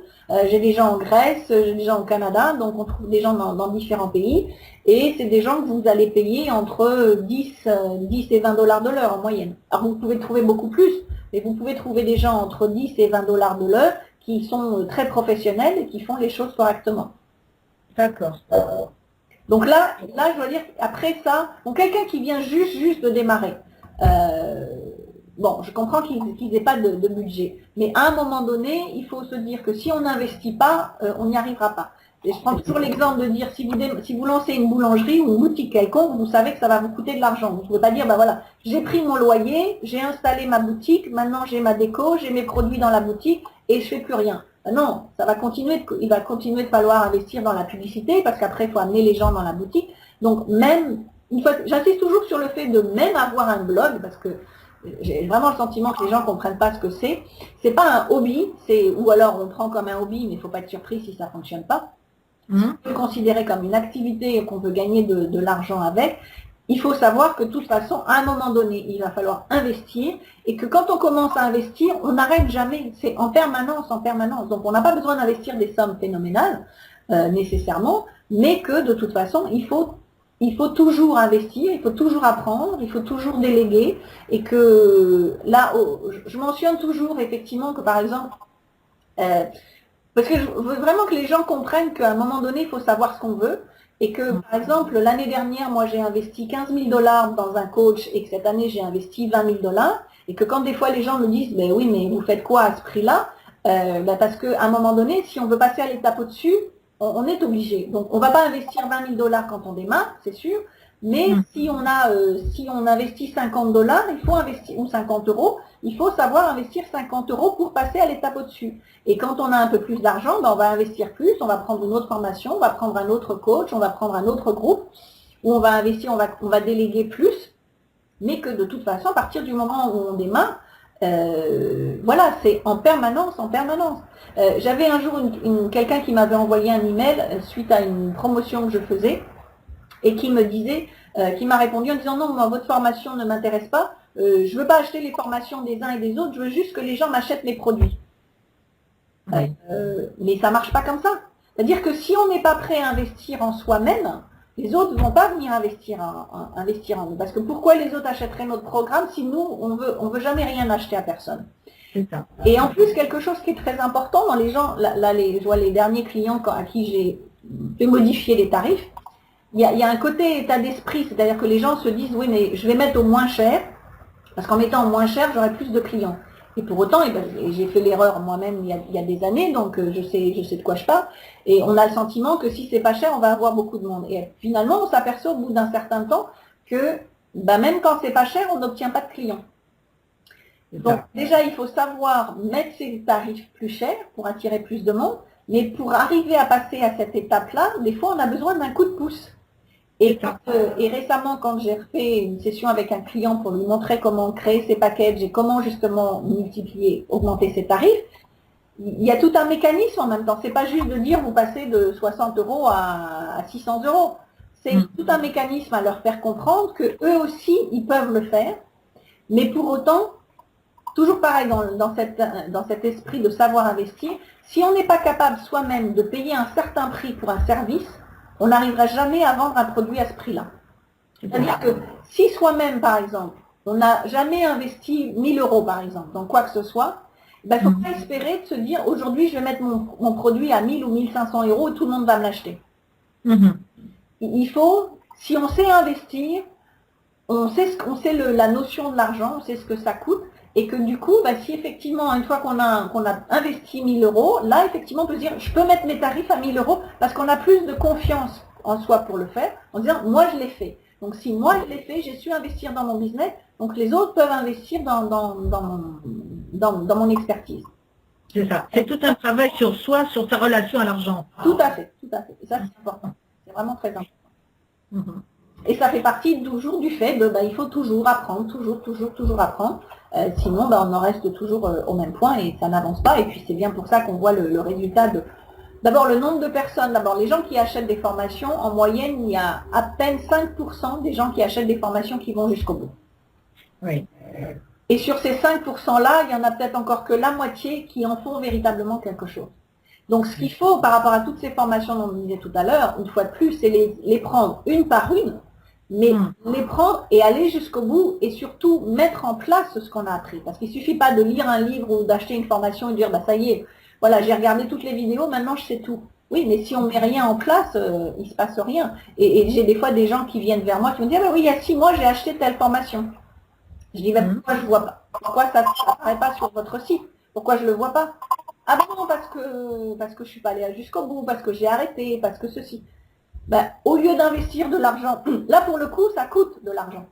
Speaker 2: j'ai des gens en Grèce, j'ai des gens au Canada, donc on trouve des gens dans différents pays. Et c'est des gens que vous allez payer entre 10 et $20 de l'heure en moyenne. Alors, vous pouvez trouver beaucoup plus, mais vous pouvez trouver des gens entre 10 et $20 de l'heure qui sont très professionnels et qui font les choses correctement.
Speaker 1: D'accord.
Speaker 2: Donc là, je dois dire, après ça, donc quelqu'un qui vient juste de démarrer, bon, je comprends qu'ils n'aient pas de budget, mais à un moment donné, il faut se dire que si on n'investit pas, on n'y arrivera pas. Et je prends toujours l'exemple de dire, si vous lancez une boulangerie ou une boutique quelconque, vous savez que ça va vous coûter de l'argent. Vous ne pouvez pas dire, ben voilà, j'ai pris mon loyer, j'ai installé ma boutique, maintenant j'ai ma déco, j'ai mes produits dans la boutique et je fais plus rien. Ben non, ça va continuer, il va continuer de falloir investir dans la publicité parce qu'après, il faut amener les gens dans la boutique. Donc même, une fois, j'insiste toujours sur le fait de même avoir un blog parce que j'ai vraiment le sentiment que les gens ne comprennent pas ce que c'est. C'est pas un hobby, ou alors on prend comme un hobby, mais il ne faut pas être surpris si ça ne fonctionne pas. On peut le considérer comme une activité qu'on peut gagner de l'argent avec. Il faut savoir que de toute façon, à un moment donné, il va falloir investir et que quand on commence à investir, on n'arrête jamais. C'est en permanence, en permanence. Donc on n'a pas besoin d'investir des sommes phénoménales nécessairement, mais que de toute façon, il faut toujours investir, il faut toujours apprendre, il faut toujours déléguer et que là, je mentionne toujours effectivement que par exemple, parce que je veux vraiment que les gens comprennent qu'à un moment donné, il faut savoir ce qu'on veut. Et que, par exemple, l'année dernière, moi, j'ai investi 15 000 $ dans un coach et que cette année, j'ai investi 20 000 $. Et que quand des fois, les gens me disent, ben oui, mais vous faites quoi à ce prix-là parce qu'à un moment donné, si on veut passer à l'étape au-dessus, on est obligé. Donc, on ne va pas investir 20 000 $ quand on démarre, c'est sûr. Mais si on investit 50 $, il faut investir, ou 50 €, il faut savoir investir 50 € pour passer à l'étape au-dessus. Et quand on a un peu plus d'argent, ben on va investir plus, on va prendre une autre formation, on va prendre un autre coach, on va prendre un autre groupe, où on va investir, on va déléguer plus, mais que de toute façon, à partir du moment où on démarre, voilà, c'est en permanence, en permanence. J'avais un jour quelqu'un qui m'avait envoyé un email suite à une promotion que je faisais, et qui me disait, qui m'a répondu en disant non, moi, votre formation ne m'intéresse pas, je ne veux pas acheter les formations des uns et des autres, je veux juste que les gens m'achètent mes produits. Oui. Mais ça ne marche pas comme ça. C'est-à-dire que si on n'est pas prêt à investir en soi-même, les autres ne vont pas venir investir en nous. Parce que pourquoi les autres achèteraient notre programme si nous, on veut jamais rien acheter à personne. Ça. Et en plus, quelque chose qui est très important dans les gens, là je vois les derniers clients à qui j'ai fait modifier les tarifs, il y a un côté état d'esprit, c'est-à-dire que les gens se disent, oui, mais je vais mettre au moins cher, parce qu'en mettant au moins cher, j'aurai plus de clients. Et pour autant, j'ai fait l'erreur moi-même il y a des années, donc je sais de quoi je parle, et on a le sentiment que si c'est pas cher, on va avoir beaucoup de monde. Et finalement, on s'aperçoit au bout d'un certain temps que même quand c'est pas cher, on n'obtient pas de clients. Donc déjà, il faut savoir mettre ses tarifs plus chers pour attirer plus de monde, mais pour arriver à passer à cette étape-là, des fois, on a besoin d'un coup de pouce. Et récemment, quand j'ai refait une session avec un client pour lui montrer comment créer ses packages et comment justement multiplier, augmenter ses tarifs, il y a tout un mécanisme en même temps. C'est pas juste de dire vous passez de 60 € à 600 €. C'est tout un mécanisme à leur faire comprendre que eux aussi, ils peuvent le faire. Mais pour autant, toujours pareil dans cet esprit de savoir investir, si on n'est pas capable soi-même de payer un certain prix pour un service, on n'arrivera jamais à vendre un produit à ce prix-là. C'est-à-dire que si soi-même, par exemple, on n'a jamais investi 1 000 € par exemple, dans quoi que ce soit, il ne faut pas espérer de se dire aujourd'hui je vais mettre mon produit à 1 000 ou 1 500 € et tout le monde va me l'acheter. Il faut, si on sait investir, on sait la notion de l'argent, on sait ce que ça coûte, et que du coup, si effectivement, une fois qu'on a investi 1 000 €, là, effectivement, on peut se dire, je peux mettre mes tarifs à 1 000 € parce qu'on a plus de confiance en soi pour le faire, en disant, moi, je l'ai fait. Donc, si moi, je l'ai fait, j'ai su investir dans mon business, donc les autres peuvent investir dans mon expertise.
Speaker 1: C'est ça. C'est tout un travail sur soi, sur sa relation à l'argent.
Speaker 2: Tout à fait, tout à fait. Et ça, c'est important. C'est vraiment très important. Et ça fait partie toujours du fait de, il faut toujours apprendre, toujours apprendre. Sinon, on en reste toujours au même point et ça n'avance pas. Et puis, c'est bien pour ça qu'on voit le résultat de... D'abord, le nombre de personnes. D'abord, les gens qui achètent des formations, en moyenne, il y a à peine 5% des gens qui achètent des formations qui vont jusqu'au bout.
Speaker 1: Oui.
Speaker 2: Et sur ces 5%-là, il y en a peut-être encore que la moitié qui en font véritablement quelque chose. Donc, ce qu'il faut, par rapport à toutes ces formations dont on disait tout à l'heure, une fois de plus, c'est les prendre une par une, mais les prendre et aller jusqu'au bout et surtout mettre en place ce qu'on a appris. Parce qu'il ne suffit pas de lire un livre ou d'acheter une formation et de dire, ça y est, voilà, j'ai regardé toutes les vidéos, maintenant je sais tout. Oui, mais si on met rien en place, il se passe rien. Et j'ai des fois des gens qui viennent vers moi qui me disent, ah ben oui, il y a 6 mois, j'ai acheté telle formation. Je dis, ben, pourquoi je vois pas? Pourquoi ça n'apparaît pas sur votre site? Pourquoi je le vois pas? Ah ben non, parce que je suis pas allée jusqu'au bout, parce que j'ai arrêté, parce que ceci. Ben, au lieu d'investir de l'argent, là pour le coup, ça coûte de l'argent.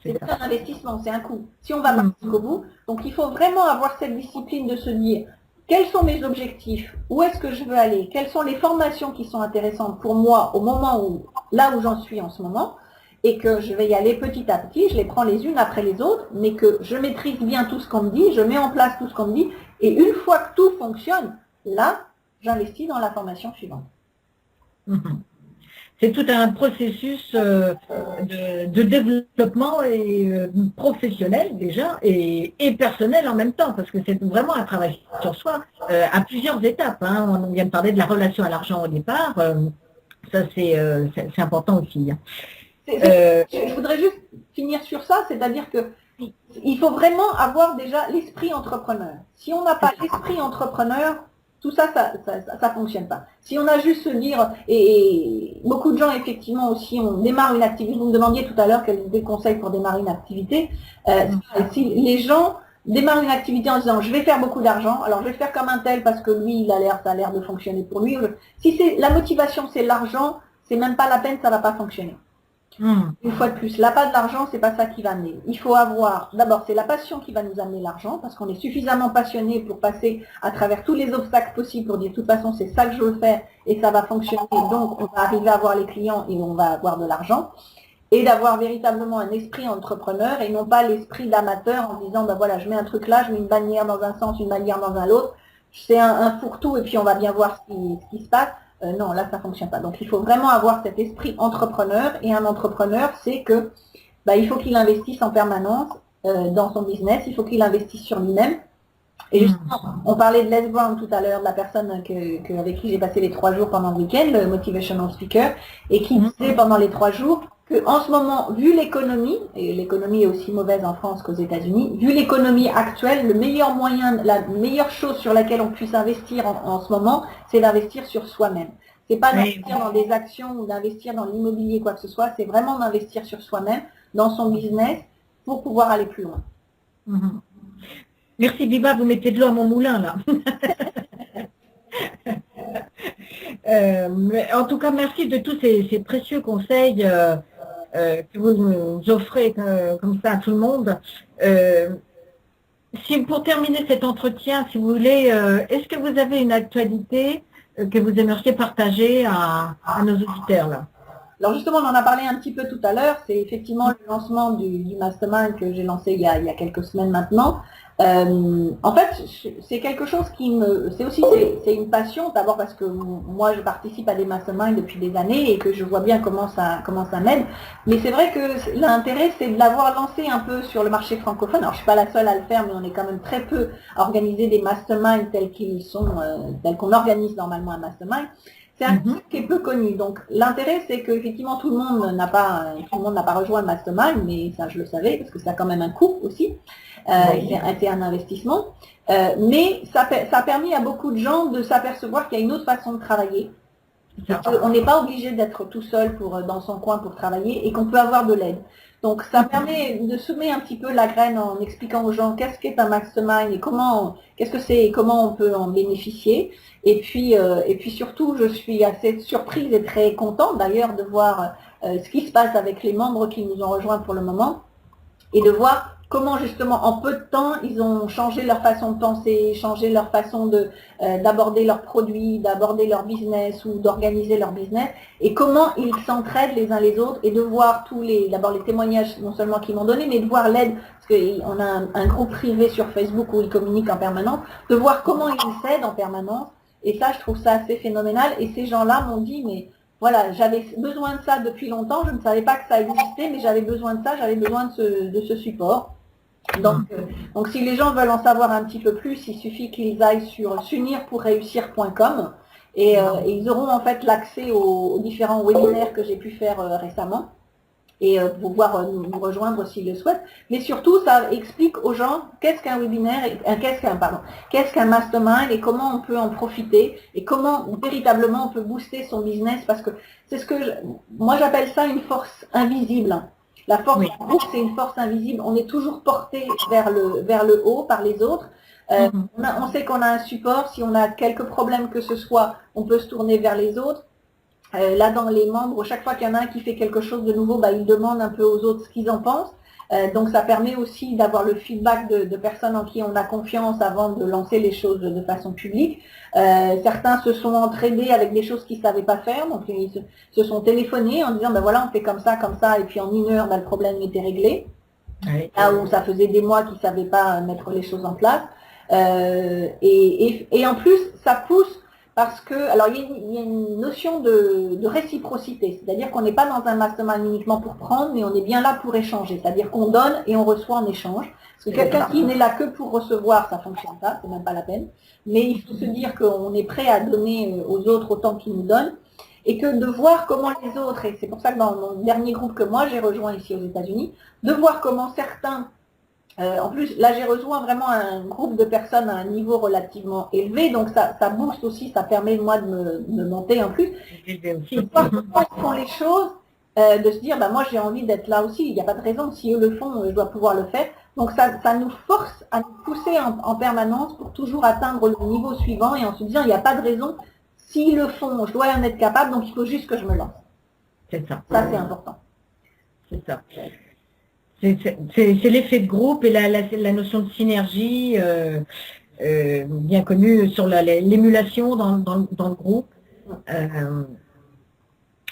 Speaker 2: C'est un investissement, c'est un coût. Si on va pas jusqu'au bout, donc il faut vraiment avoir cette discipline de se dire quels sont mes objectifs, où est-ce que je veux aller, quelles sont les formations qui sont intéressantes pour moi au moment où, là où j'en suis en ce moment, et que je vais y aller petit à petit, je les prends les unes après les autres, mais que je maîtrise bien tout ce qu'on me dit, je mets en place tout ce qu'on me dit, et une fois que tout fonctionne, là, j'investis dans la formation suivante.
Speaker 1: C'est tout un processus de développement et professionnel déjà et personnel en même temps, parce que c'est vraiment un travail sur soi à plusieurs étapes. Hein. On vient de parler de la relation à l'argent au départ, ça c'est important aussi.
Speaker 2: Je voudrais juste finir sur ça, c'est-à-dire que il faut vraiment avoir déjà l'esprit entrepreneur. Si on n'a pas l'esprit entrepreneur, tout ça, ça fonctionne pas. Si on a juste se dire, et beaucoup de gens effectivement aussi, on démarre une activité, vous me demandiez tout à l'heure quels des conseils pour démarrer une activité, si les gens démarrent une activité en disant je vais faire beaucoup d'argent, alors je vais faire comme un tel parce que lui, ça a l'air de fonctionner pour lui. Si c'est la motivation, c'est l'argent, c'est même pas la peine, ça va pas fonctionner. Une fois de plus, là pas de l'argent, c'est pas ça qui va amener. Il faut avoir, d'abord, c'est la passion qui va nous amener l'argent, parce qu'on est suffisamment passionné pour passer à travers tous les obstacles possibles pour dire de toute façon c'est ça que je veux faire et ça va fonctionner, donc on va arriver à avoir les clients et on va avoir de l'argent. Et d'avoir véritablement un esprit entrepreneur et non pas l'esprit d'amateur en disant ben voilà, je mets un truc là, je mets une bannière dans un sens, une bannière dans un autre, c'est un fourre-tout et puis on va bien voir ce qui se passe. Non, là, ça ne fonctionne pas. Donc, il faut vraiment avoir cet esprit entrepreneur. Et un entrepreneur, c'est que il faut qu'il investisse en permanence dans son business. Il faut qu'il investisse sur lui-même. Et justement, on parlait de Les Brown tout à l'heure, de la personne avec qui j'ai passé les 3 jours pendant le week-end, le motivational speaker, et qui disait pendant les 3 jours qu'en ce moment, vu l'économie, et l'économie est aussi mauvaise en France qu'aux États-Unis, vu l'économie actuelle, le meilleur moyen, la meilleure chose sur laquelle on puisse investir en ce moment, c'est d'investir sur soi-même. C'est pas d'investir dans des actions ou d'investir dans l'immobilier, quoi que ce soit, c'est vraiment d'investir sur soi-même, dans son business, pour pouvoir aller plus loin.
Speaker 1: Merci Biba, vous mettez de l'eau à mon moulin là. Mais en tout cas, merci de tous ces précieux conseils que vous nous offrez comme ça à tout le monde. Pour terminer cet entretien, si vous voulez, est-ce que vous avez une actualité que vous aimeriez partager à nos auditeurs là?
Speaker 2: Alors justement, on en a parlé un petit peu tout à l'heure, c'est effectivement le lancement du mastermind que j'ai lancé il y a quelques semaines maintenant. En fait, c'est quelque chose c'est une passion, d'abord parce que moi je participe à des masterminds depuis des années et que je vois bien comment ça m'aide. Mais c'est vrai que l'intérêt c'est de l'avoir lancé un peu sur le marché francophone. Alors je suis pas la seule à le faire, mais on est quand même très peu à organiser des masterminds tels qu'on organise normalement un mastermind. C'est un truc qui est peu connu. Donc l'intérêt, c'est qu'effectivement tout le monde n'a pas rejoint le mastermind, mais ça je le savais parce que ça a quand même un coût aussi. C'est un investissement. Mais ça a permis à beaucoup de gens de s'apercevoir qu'il y a une autre façon de travailler. On n'est pas obligé d'être tout seul dans son coin pour travailler et qu'on peut avoir de l'aide. Donc ça permet de semer un petit peu la graine en expliquant aux gens qu'est-ce qu'est un mastermind et qu'est-ce que c'est et comment on peut en bénéficier. Et puis surtout, je suis assez surprise et très contente d'ailleurs de voir ce qui se passe avec les membres qui nous ont rejoints pour le moment et de voir comment justement en peu de temps ils ont changé leur façon de penser, changé leur façon d'aborder leurs produits, d'aborder leur business ou d'organiser leur business et comment ils s'entraident les uns les autres et de voir d'abord les témoignages non seulement qu'ils m'ont donné mais de voir l'aide, parce qu'on a un groupe privé sur Facebook où ils communiquent en permanence, de voir comment ils s'aident en permanence et ça je trouve ça assez phénoménal et ces gens-là m'ont dit mais voilà, j'avais besoin de ça depuis longtemps, je ne savais pas que ça existait, mais j'avais besoin de ça, j'avais besoin de ce support. Donc si les gens veulent en savoir un petit peu plus, il suffit qu'ils aillent sur s'unirpourréussir.com et ils auront en fait l'accès aux différents webinaires que j'ai pu faire récemment. et pouvoir nous rejoindre s'ils le souhaitent. Mais surtout, ça explique aux gens qu'est-ce qu'un webinaire, qu'est-ce qu'un mastermind et comment on peut en profiter et comment véritablement on peut booster son business, parce que c'est ce que moi j'appelle ça une force invisible. La force,
Speaker 1: Oui.
Speaker 2: c'est une force invisible. On est toujours porté vers le haut par les autres. On sait qu'on a un support. Si on a quelques problèmes que ce soit, on peut se tourner vers les autres. Là, dans les membres, chaque fois qu'il y en a un qui fait quelque chose de nouveau, il demande un peu aux autres ce qu'ils en pensent. Donc, ça permet aussi d'avoir le feedback de personnes en qui on a confiance avant de lancer les choses de façon publique. Certains se sont entraînés avec des choses qu'ils ne savaient pas faire, donc ils se sont téléphonés en disant voilà, on fait comme ça, et puis en 1 heure, le problème était réglé.
Speaker 1: Oui.
Speaker 2: Là où ça faisait des mois qu'ils ne savaient pas mettre les choses en place. Et en plus, ça pousse parce que, alors il y a une notion de réciprocité, c'est-à-dire qu'on n'est pas dans un mastermind uniquement pour prendre, mais on est bien là pour échanger, c'est-à-dire qu'on donne et on reçoit en échange. Parce que quelqu'un qui n'est là que pour recevoir, ça ne fonctionne pas, c'est même pas la peine. Mais il faut se dire qu'on est prêt à donner aux autres autant qu'ils nous donnent, et que de voir comment les autres, et c'est pour ça que dans mon dernier groupe que moi j'ai rejoint ici aux États-Unis, de voir comment certains en plus, là, j'ai rejoint vraiment un groupe de personnes à un niveau relativement élevé, donc ça booste aussi, ça permet moi de me monter en plus. De voir comment ils font les choses, de se dire, moi j'ai envie d'être là aussi, il n'y a pas de raison, si eux le font, je dois pouvoir le faire. Donc ça nous force à nous pousser en permanence pour toujours atteindre le niveau suivant et en se disant, il n'y a pas de raison, s'ils le font, je dois en être capable, donc il faut juste que je me lance.
Speaker 1: C'est ça.
Speaker 2: Ça, c'est important.
Speaker 1: C'est ça. C'est l'effet de groupe et la notion de synergie bien connue sur l'émulation dans le groupe.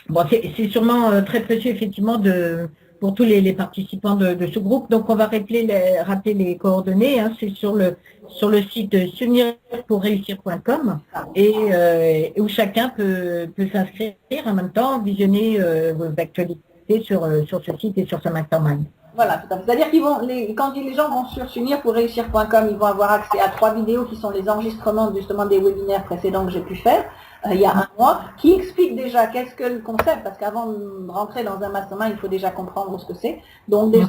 Speaker 1: Bon, c'est sûrement très précieux effectivement pour tous les participants de ce groupe. Donc on va rappeler les coordonnées. Hein, c'est sur le site s'unirpourréussir.com et où chacun peut s'inscrire en même temps, visionner vos actualités sur ce site et sur ce mastermind.
Speaker 2: Voilà, tout à fait. C'est-à-dire quand les gens vont sur s'unirpourréussir.com, ils vont avoir accès à 3 vidéos qui sont les enregistrements justement des webinaires précédents que j'ai pu faire il y a 1 mois, qui expliquent déjà qu'est-ce que le concept, parce qu'avant de rentrer dans un mastermind, il faut déjà comprendre ce que c'est. Donc déjà,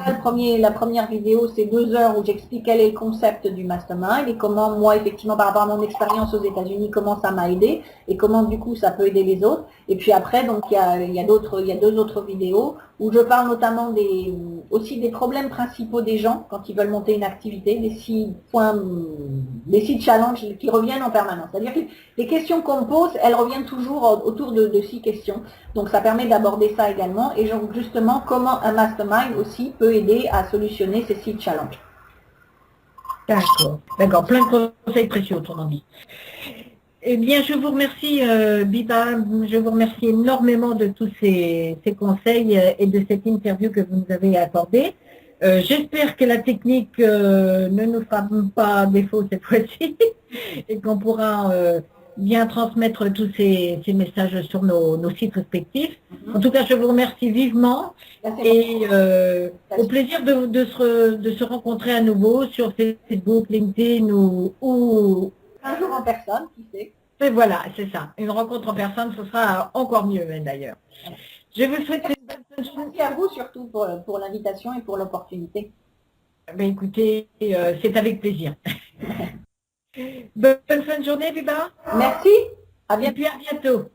Speaker 2: la première vidéo, c'est 2 heures où j'explique quel est le concept du mastermind et comment moi, effectivement, par rapport à mon expérience aux États-Unis, comment ça m'a aidé et comment du coup ça peut aider les autres. Et puis après, donc il y a 2 autres vidéos où je parle notamment aussi des problèmes principaux des gens quand ils veulent monter une activité, des 6 challenges qui reviennent en permanence. C'est-à-dire que les questions qu'on me pose, elles reviennent toujours autour de 6 questions. Donc ça permet d'aborder ça également. Et donc justement, comment un mastermind aussi peut aider à solutionner ces 6 challenges.
Speaker 1: D'accord. Plein de conseils précieux, autrement dit. Eh bien, je vous remercie, Biba. Je vous remercie énormément de tous ces conseils et de cette interview que vous nous avez accordée. J'espère que la technique ne nous fera pas défaut cette fois-ci et qu'on pourra bien transmettre tous ces messages sur nos sites respectifs. En tout cas, je vous remercie vivement et au plaisir de se rencontrer à nouveau sur Facebook, LinkedIn ou
Speaker 2: un jour en personne, qui sait.
Speaker 1: Et voilà, c'est ça. Une rencontre en personne, ce sera encore mieux d'ailleurs. Je vous souhaite une bonne journée.
Speaker 2: Merci à vous surtout pour l'invitation et pour l'opportunité.
Speaker 1: Écoutez, c'est avec plaisir. Bonne fin de journée, Biba.
Speaker 2: Merci. À bientôt.
Speaker 1: Et puis à bientôt.